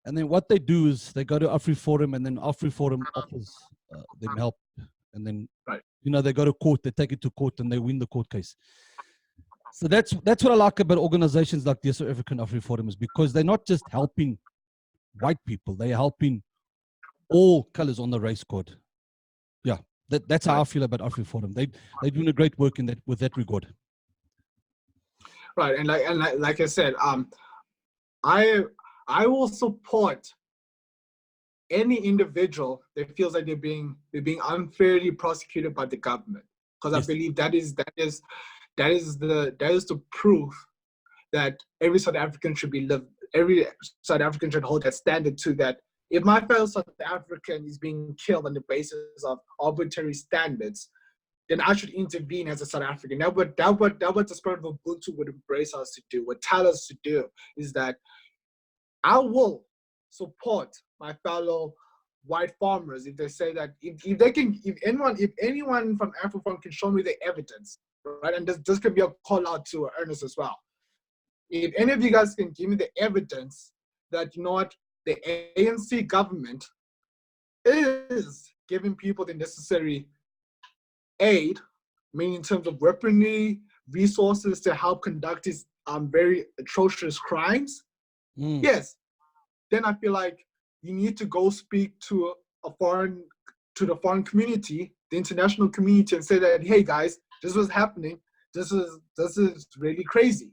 And then what they do is they go to AfriForum, and then AfriForum offers them help. And then, they go to court, they take it to court, and they win the court case. So that's what I like about organizations like the South African AfriForum, is because they're not just helping white people, they're helping all colors on the race card. Yeah, that's how I feel about AfriForum. They're doing a great work in with that regard. Right, and like I said, I will support any individual that feels like they're being unfairly prosecuted by the government. because I Yes. believe that is the proof that every South African should be lived. Every South African should hold that standard to that. If my fellow South African is being killed on the basis of arbitrary standards, then I should intervene as a South African. That what the spirit of Ubuntu would embrace us to do, would tell us to do, is that I will support my fellow white farmers if they say that if anyone from AfroFarm can show me the evidence, right? And this could be a call out to Ernest as well. If any of you guys can give me the evidence that, you know what, the ANC government is giving people the necessary aid, meaning in terms of weaponry, resources to help conduct these very atrocious crimes, yes, then I feel like you need to go speak to the foreign community, the international community, and say that, hey guys, this was happening. This is really crazy.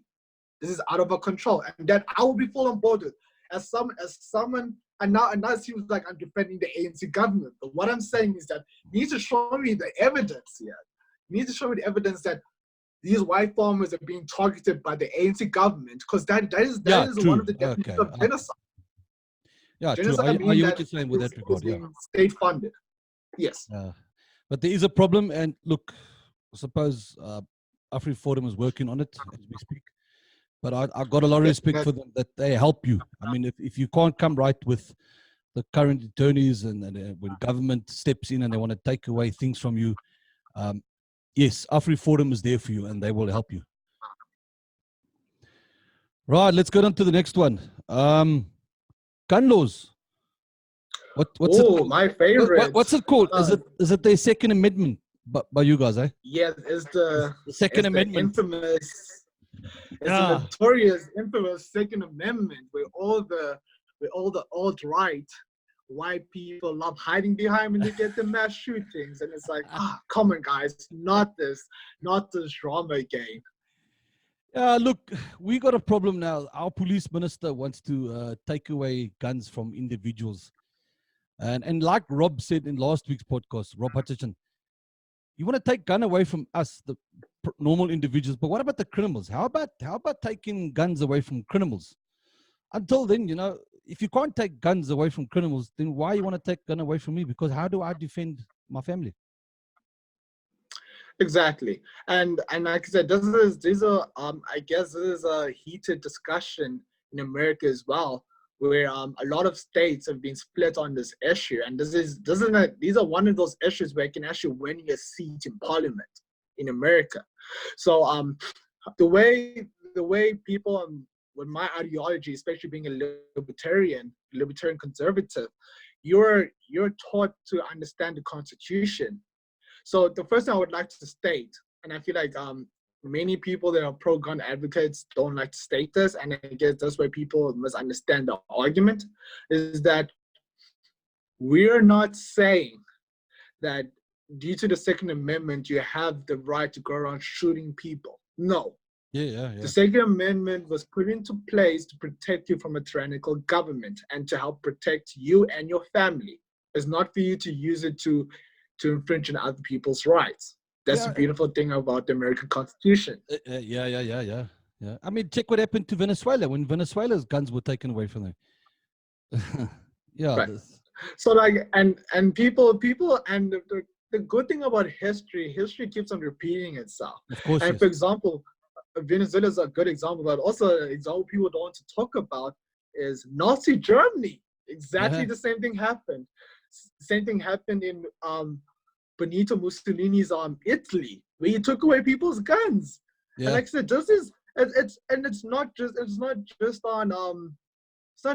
This is out of our control, and that I will be full on board with. As someone, and now it seems like I'm defending the ANC government. But what I'm saying is that you need to show me the evidence here. You need to show me the evidence that these white farmers are being targeted by the ANC government, because that is true. one of the definitions of genocide. Yeah, true. Genocide I means hear that what you're saying with that regard. Yeah. State funded. Yes. But there is a problem, and look, I suppose AfriForum is working on it as we speak. But I got a lot of respect for them, that they help you. I mean, if you can't come right with the current attorneys and when government steps in and they want to take away things from you, yes, AfriForum is there for you and they will help you. Right, let's go on to the next one. Gun laws. What's it called? My favorite. What's it called? Is it the Second Amendment by you guys, eh? Yes, it's the Second Amendment. The notorious, infamous Second Amendment, where all the alt-right white people love hiding behind when they get the mass shootings, and it's like, come on, guys, not this drama again. Look, we got a problem now. Our police minister wants to take away guns from individuals, and like Rob said in last week's podcast, Rob Hutchinson, you want to take gun away from us, the normal individuals, but what about the criminals? How about taking guns away from criminals? Until then, you know, if you can't take guns away from criminals, then why you want to take gun away from me? Because how do I defend my family? Exactly, and like I said, I guess this is a heated discussion in America as well, where a lot of states have been split on this issue, and these are one of those issues where you can actually win a seat in parliament in America. So the way people with my ideology, especially being a libertarian conservative, you're taught to understand the Constitution. So the first thing I would like to state, and I feel like many people that are pro-gun advocates don't like to state this, and I guess that's why people misunderstand the argument, is that we're not saying that due to the Second Amendment, you have the right to go around shooting people. No. Yeah. The Second Amendment was put into place to protect you from a tyrannical government and to help protect you and your family. It's not for you to use it to infringe on other people's rights. That's the beautiful thing about the American Constitution. Yeah. I mean, check what happened to Venezuela when Venezuela's guns were taken away from them. Right. So like, and people, and the good thing about history keeps on repeating itself. Of course. And for example, Venezuela is a good example, but also an example people don't want to talk about is Nazi Germany. Exactly the same thing happened. Same thing happened in Benito Mussolini's Italy, where he took away people's guns. And like I said, it's not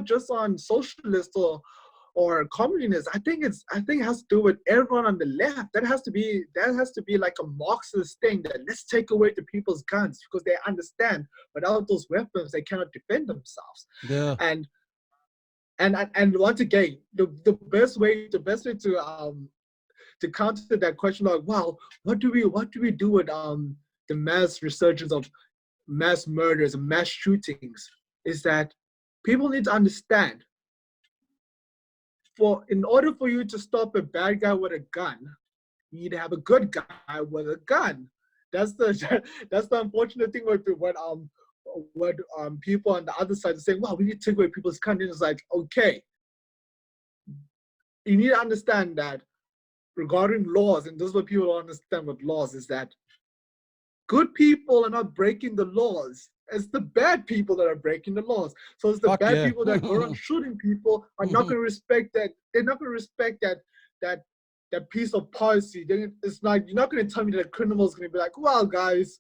just on socialists or communists. I think it has to do with everyone on the left. That has to be like a Marxist thing, that let's take away the people's guns, because they understand without those weapons they cannot defend themselves. Yeah. And once again, the best way to counter that question, like, wow, what do we do with the mass resurgence of mass murders and mass shootings, is that people need to understand, in order for you to stop a bad guy with a gun, You need to have a good guy with a gun. That's the that's the unfortunate thing with what people on the other side are saying. Well, we need to take away people's guns. It's like, okay, you need to understand that regarding laws, and this is what people don't understand with laws, is that good people are not breaking the laws. It's the bad people that are breaking the laws. So it's the bad people that go around shooting people are not going to respect that. They're not going to respect that piece of policy. It's like, you're not going to tell me that criminals going to be like, well, guys,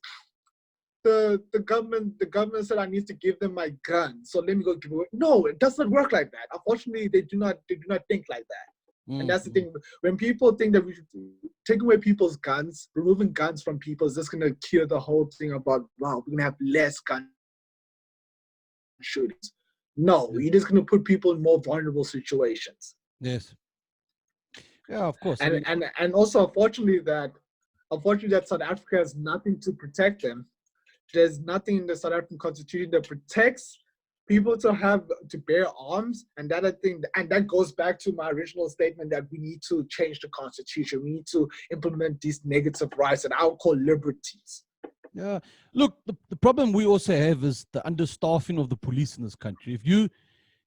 the government said I need to give them my gun, so let me go give it. No, it doesn't work like that. Unfortunately, they do not think like that. And that's the thing. When people think that we should take away people's guns, removing guns from people is just going to kill the whole thing about, wow, we're going to have less gun shootings. No, you're just going to put people in more vulnerable situations. Yes. Yeah, of course. And also, unfortunately, that South Africa has nothing to protect them. There's nothing in the South African Constitution that protects people to bear arms, and that goes back to my original statement that we need to change the Constitution. We need to implement these negative rights that I would call liberties. Yeah, look, the problem we also have is the understaffing of the police in this country.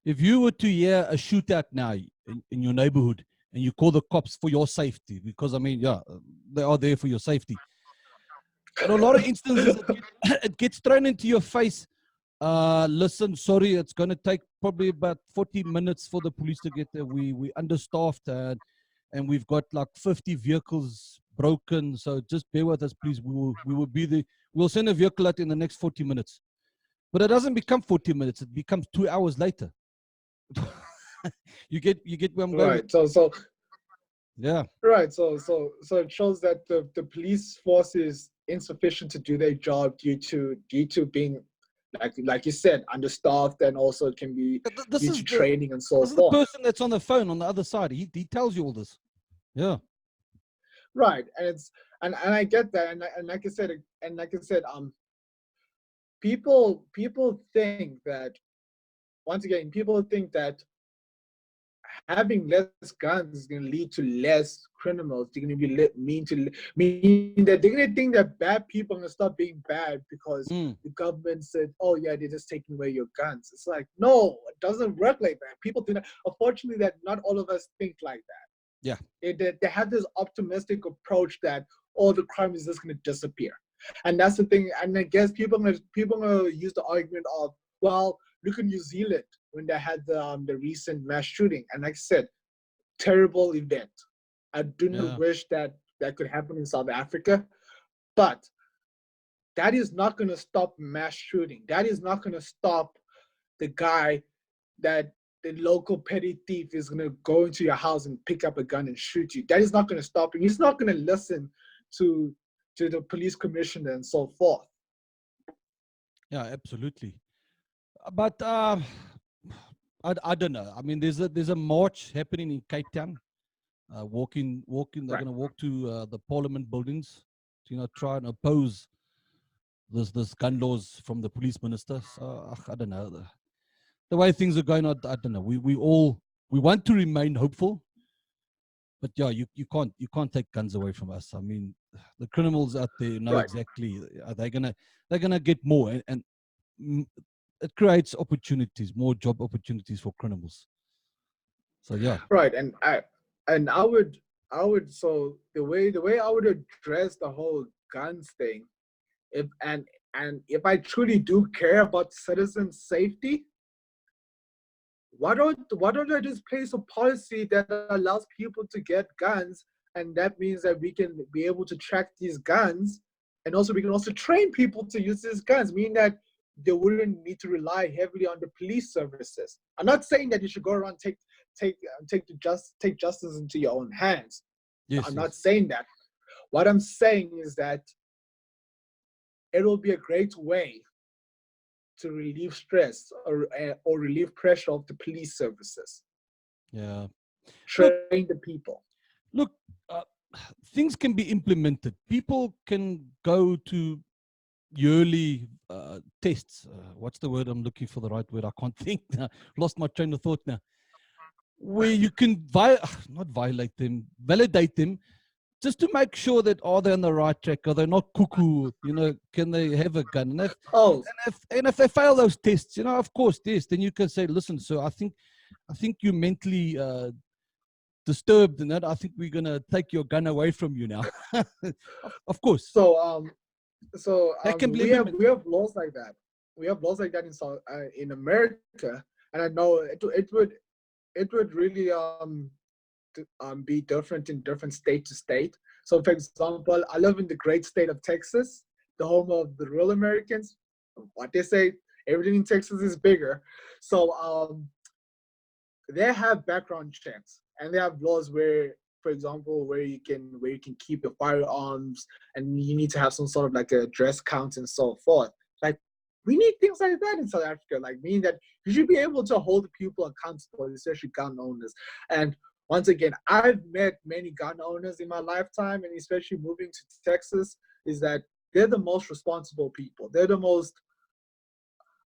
If you were to hear a shootout now in your neighborhood and you call the cops for your safety, because I mean, yeah, they are there for your safety. But a lot of instances, it gets thrown into your face. Listen, sorry, it's going to take probably about 40 minutes for the police to get there. We understaffed and we've got like 50 vehicles broken. So just bear with us, please. We'll send a vehicle out in the next 40 minutes. But it doesn't become 40 minutes. It becomes 2 hours later. you get where I'm going. Right. So yeah. Right. So it shows that the police force is insufficient to do their job due to being, like you said, understaffed, and also it can be due to training and so forth. This is the person that's on the phone on the other side. He tells you all this. Yeah. Right. And I get that. And like I said, people think that, once again, people think that having less guns is going to lead to less criminals. They're going to mean that they're going to think that bad people are going to stop being bad because the government said, oh yeah, they're just taking away your guns. It's like, no, it doesn't work like that. People do not. Unfortunately, that not all of us think like that. Yeah. They have this optimistic approach that all the crime is just going to disappear. And that's the thing. And I guess people are going to use the argument of, well, look at New Zealand when they had the recent mass shooting. And like I said, terrible event. I do not wish that could happen in South Africa. But that is not going to stop mass shooting. That is not going to stop the guy that the local petty thief is going to go into your house and pick up a gun and shoot you. That is not going to stop him. He's not going to listen to the police commissioner and so forth. Yeah, absolutely. But I don't know. I mean, there's a march happening in Cape Town. Walking. They're going to walk to the Parliament buildings to try and oppose this gun laws from the police minister. So I don't know. The way things are going, I don't know. We want to remain hopeful, but yeah, you can't take guns away from us. I mean, the criminals out there know exactly. They're gonna get more, and it creates opportunities, more job opportunities for criminals. So yeah. Right, and I would so the way I would address the whole guns thing, if I truly do care about citizen safety, why don't I just place a policy that allows people to get guns, and that means that we can be able to track these guns, and also we can also train people to use these guns, meaning that they wouldn't need to rely heavily on the police services. I'm not saying that you should go around take justice into your own hands. Yes, I'm not saying that. What I'm saying is that it will be a great way to relieve stress or relieve pressure of the police services. Yeah. Train the people. Look, things can be implemented. People can go to yearly tests. What's the word I'm looking for? The right word. I can't think now. Lost my train of thought now. Where you can not violate them, validate them just to make sure that are they on the right track? Are they not cuckoo? You know, can they have a gun? Oh, And if they fail those tests, you know, of course, yes, then you can say, listen, so I think you're mentally disturbed, and that I think we're gonna take your gun away from you now. Of course, that can be we have implemented. laws like that. We have laws like that in America, and I know it would really be different in different state to state. So, for example, I live in the great state of Texas, the home of the real Americans. What they say, everything in Texas is bigger. So they have background checks, and they have laws where, for example, where you can keep your firearms, and you need to have some sort of like a dress count and so forth. Like, we need things like that in South Africa, like meaning that you should be able to hold people accountable, especially gun owners. And once again, I've met many gun owners in my lifetime, and especially moving to Texas, is that they're the most responsible people. They're the most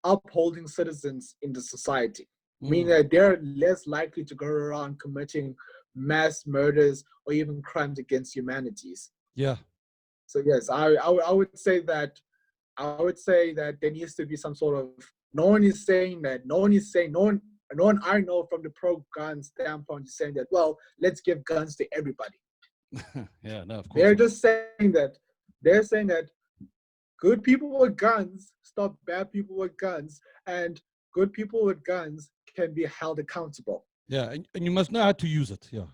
upholding citizens in the society, meaning that they're less likely to go around committing mass murders or even crimes against humanities. Yeah. So yes, I would say that there needs to be some sort of, no one I know from the pro-gun standpoint is saying that, well, let's give guns to everybody. Yeah, no, of course. They're just saying that good people with guns stop bad people with guns, and good people with guns can be held accountable. Yeah, and you must know how to use it. Yeah.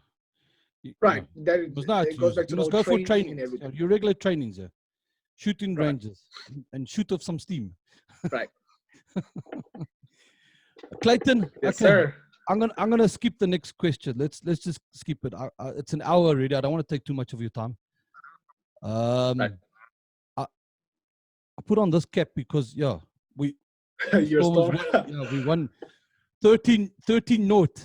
Right. Yeah. That You must know how to it goes use back it. to You the must whole go for training and training. everything. Your regular trainings, yeah. Shooting Right. ranges and shoot off some steam. Right. Clayton, Yes, okay. sir. I'm gonna skip the next question. Let's just skip it. It's an hour already. I don't want to take too much of your time. Right. I put on this cap because we You're Stormers still won. We won 13 note.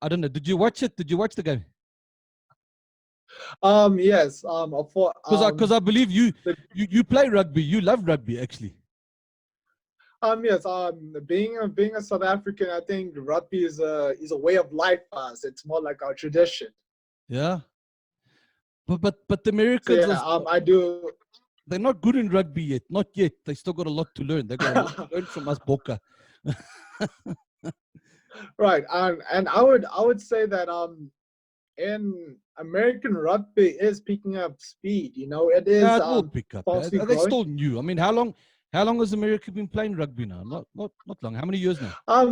I don't know. Did you watch it? Did you watch the game? yes. Because I believe you play rugby. You love rugby, actually. Yes. Being a South African, I think rugby is a way of life for us. It's more like our tradition. Yeah. But the So Americans yeah, I do. they're not good in rugby yet. Not yet. They still got a lot to learn. They got a lot to learn from us, Boca. Right. And I would say that in American rugby is picking up speed. You know, it is Yeah, it will pick up. falsely They're growing. still new. I mean, how long has America been playing rugby now? Not long. How many years now? I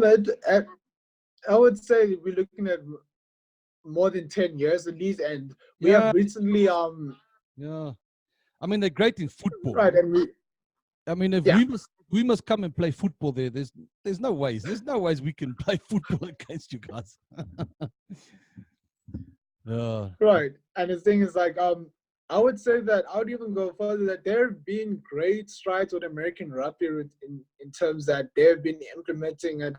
would say we're looking at more than 10 years at least, and we have recently yeah. I mean, they're great in football. right, and I mean, if we must come and play football there, there's no ways. There's no ways we can play football against you guys. right. And the thing is, like, I would say that I would even go further that there have been great strides with American rugby in terms that they've been implementing it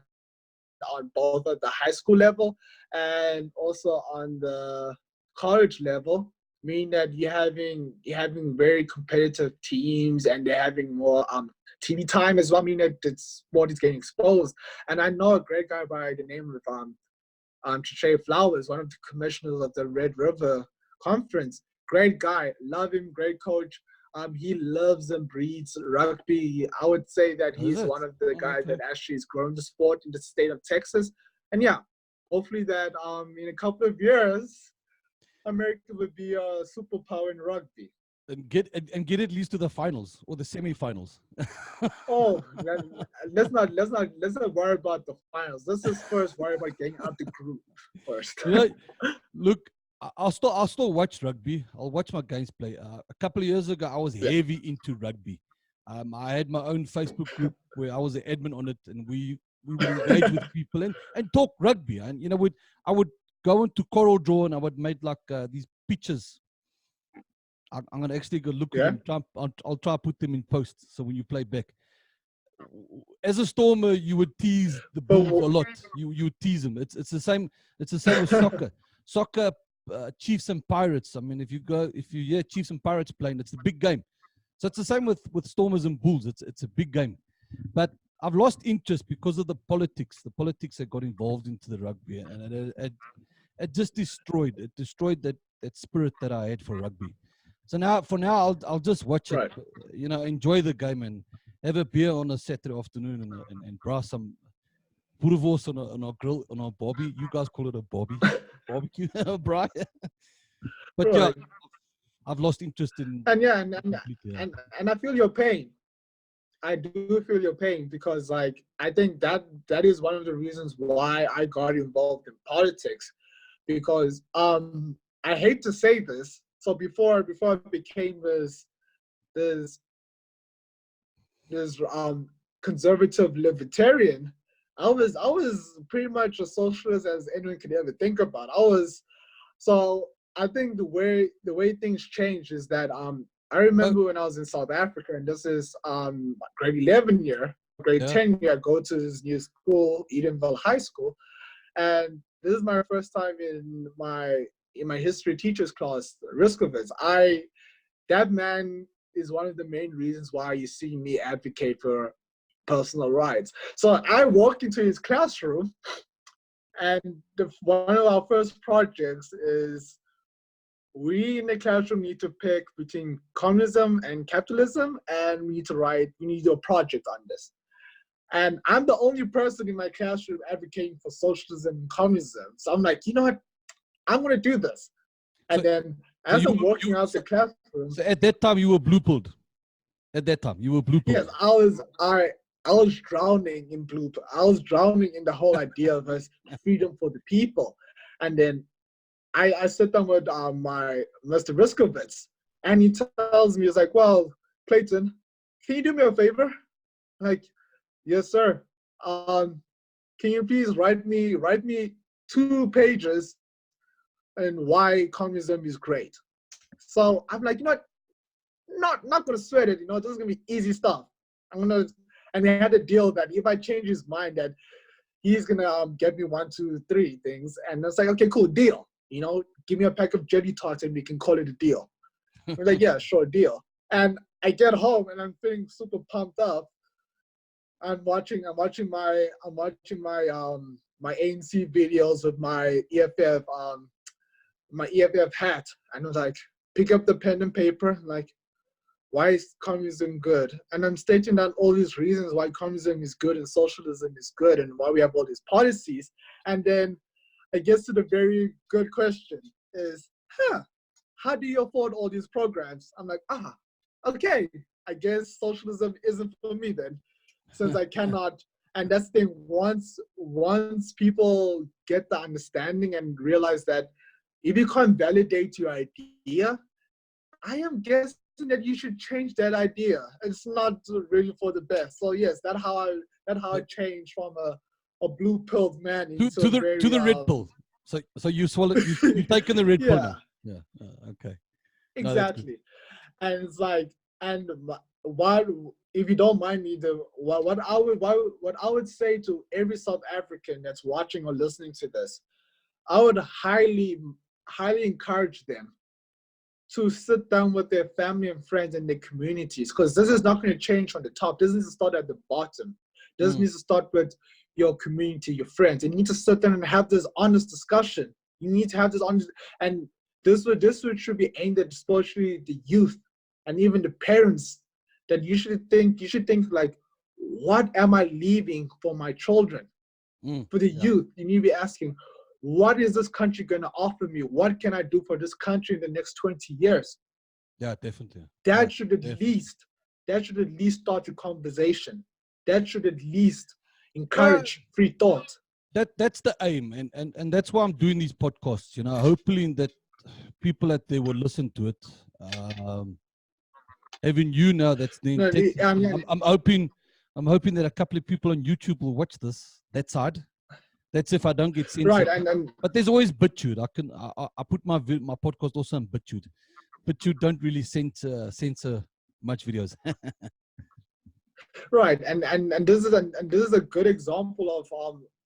on both at the high school level and also on the college level, meaning that you're having very competitive teams, and they're having more TV time as well, meaning that the sport is getting exposed. And I know a great guy by the name of Trey Flowers, one of the commissioners of the Red River Conference. Great guy, love him, great coach. He loves and breeds rugby. I would say that he's one of the guys that actually has grown the sport in the state of Texas. And yeah, hopefully that in a couple of years, America would be a superpower in rugby. And get at least to the finals or the semi-finals. Oh, let's not worry about the finals. Let's just first worry about getting out the group first. Look, I'll still watch rugby. I'll watch my games play. A couple of years ago, I was heavy into rugby. I had my own Facebook group where I was an admin on it, and we would engage with people and talk rugby. And you know, I would go into Coral Draw, and I would make like these pictures. I'm gonna actually go look at them. I'll try to put them in post. So when you play back, as a Stormer, you would tease the Bulls a lot. You would tease them. It's the same. It's the same with soccer. Soccer, Chiefs and Pirates. I mean, if you hear Chiefs and Pirates playing, it's a big game. So it's the same with Stormers and Bulls. It's a big game. But I've lost interest because of the politics. The politics that got involved into the rugby, and it just destroyed. It destroyed that spirit that I had for rugby. So now, for now, I'll just watch it. Right. Enjoy the game and have a beer on a Saturday afternoon and braai some boerewors on a grill on a barbie. You guys call it a barbecue braai. But yeah, Right. I've lost interest in And yeah, completely. Yeah. and I feel your pain. I do feel your pain because like I think that is one of the reasons why I got involved in politics, because I hate to say this. So before I became this conservative libertarian, I was pretty much a socialist as anyone could ever think about. So I think the way things change is that I remember when I was in South Africa, and this is grade 11 year, grade Yeah. 10 year, I go to this new school, Edenville High School, and this is my first time in my history teacher's class, Riskovitz. That man is one of the main reasons why you see me advocate for personal rights. So I walked into his classroom, and one of our first projects is we in the classroom need to pick between communism and capitalism, and we need to do a project on this. And I'm the only person in my classroom advocating for socialism and communism. So I'm like, you know what? I'm going to do this. And then as I'm walking out the classroom. So at that time, you were blue-pilled. At that time, you were blue-pilled. Yes, I was drowning in blue. I was drowning in the whole idea of us freedom for the people. And then I sit down with my Mr. Riskovitz, and he tells me, he's like, well, Clayton, can you do me a favor? I'm like, yes, sir. Can you please write me 2 pages and why communism is great? So I'm like, you know what? Not gonna sweat it. This is gonna be easy stuff. And they had a deal that if I change his mind, that he's gonna get me 1, 2, 3 things. And it's like, okay, cool, deal. Give me a pack of jelly tots and we can call it a deal. We're like, yeah, sure, deal. And I get home and I'm feeling super pumped up. I'm watching my my ANC videos with my EFF hat, and I was like, pick up the pen and paper, like, why is communism good? And I'm stating down all these reasons why communism is good and socialism is good and why we have all these policies. And then I guess to the very good question is, how do you afford all these programs? I'm like, okay, I guess socialism isn't for me then, since I cannot. And that's the thing, once people get the understanding and realize that if you can't validate your idea, I am guessing that you should change that idea. It's not really for the best. So yes, that's how I changed from a blue-pilled man into to the red pill. So you swallowed. You've taken the red pill now. Yeah. Okay. Exactly. No, and it's like, and what, if you don't mind me, what I would say to every South African that's watching or listening to this, I would highly encourage them to sit down with their family and friends and their communities, because this is not going to change from the top. This needs to start at the bottom. This needs to start with your community, your friends. You need to sit down and have this honest discussion. You need to have this honest, and this should be aimed at especially the youth and even the parents, that you should think like, what am I leaving for my children? For the youth, you need to be asking, what is this country going to offer me? What can I do for this country in the next 20 years? Yeah, definitely. That should at least start a conversation. That should at least encourage free thought. That's the aim, and that's why I'm doing these podcasts. Hopefully that people out there will listen to it. Even you now, that's the intent. I'm hoping that a couple of people on YouTube will watch this. That side. That's if I don't get censored. Right, but there's always BitTube. I put my podcast also on BitTube. BitTube don't really censor much videos. Right, and this is a good example of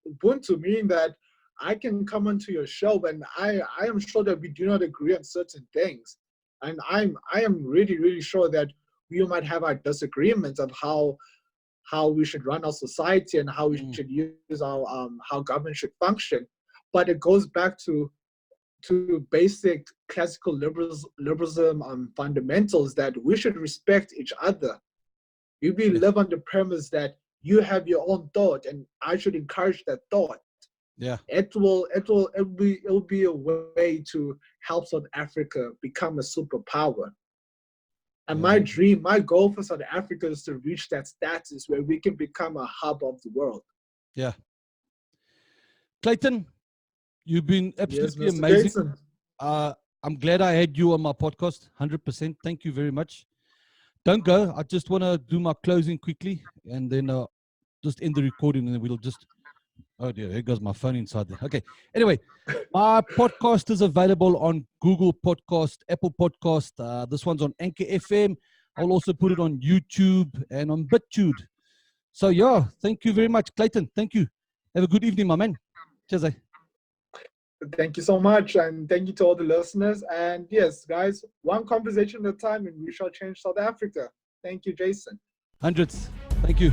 Ubuntu, meaning that I can come onto your show, and I am sure that we do not agree on certain things, and I am really sure that we might have our disagreements of how we should run our society and how we should use our how government should function. but it goes back to basic classical liberalism fundamentals that we should respect each other. We live on the premise that you have your own thought, and I should encourage that thought. Yeah. It'll be a way to help South Africa become a superpower. And my dream, my goal for South Africa is to reach that status where we can become a hub of the world. Yeah. Clayton, you've been absolutely Yes, Mr. amazing. Jason. I'm glad I had you on my podcast. 100%. Thank you very much. Don't go. I just want to do my closing quickly and then just end the recording, and then we'll just. Oh dear, here goes my phone inside there. Okay. Anyway, my podcast is available on Google Podcast, Apple Podcast. This one's on Anchor FM. I'll also put it on YouTube and on BitTube. So yeah, thank you very much, Clayton. Thank you. Have a good evening, my man. Cheers. Thank you so much, and thank you to all the listeners. And yes, guys, one conversation at a time, and we shall change South Africa. Thank you, Jason. Hundreds. Thank you.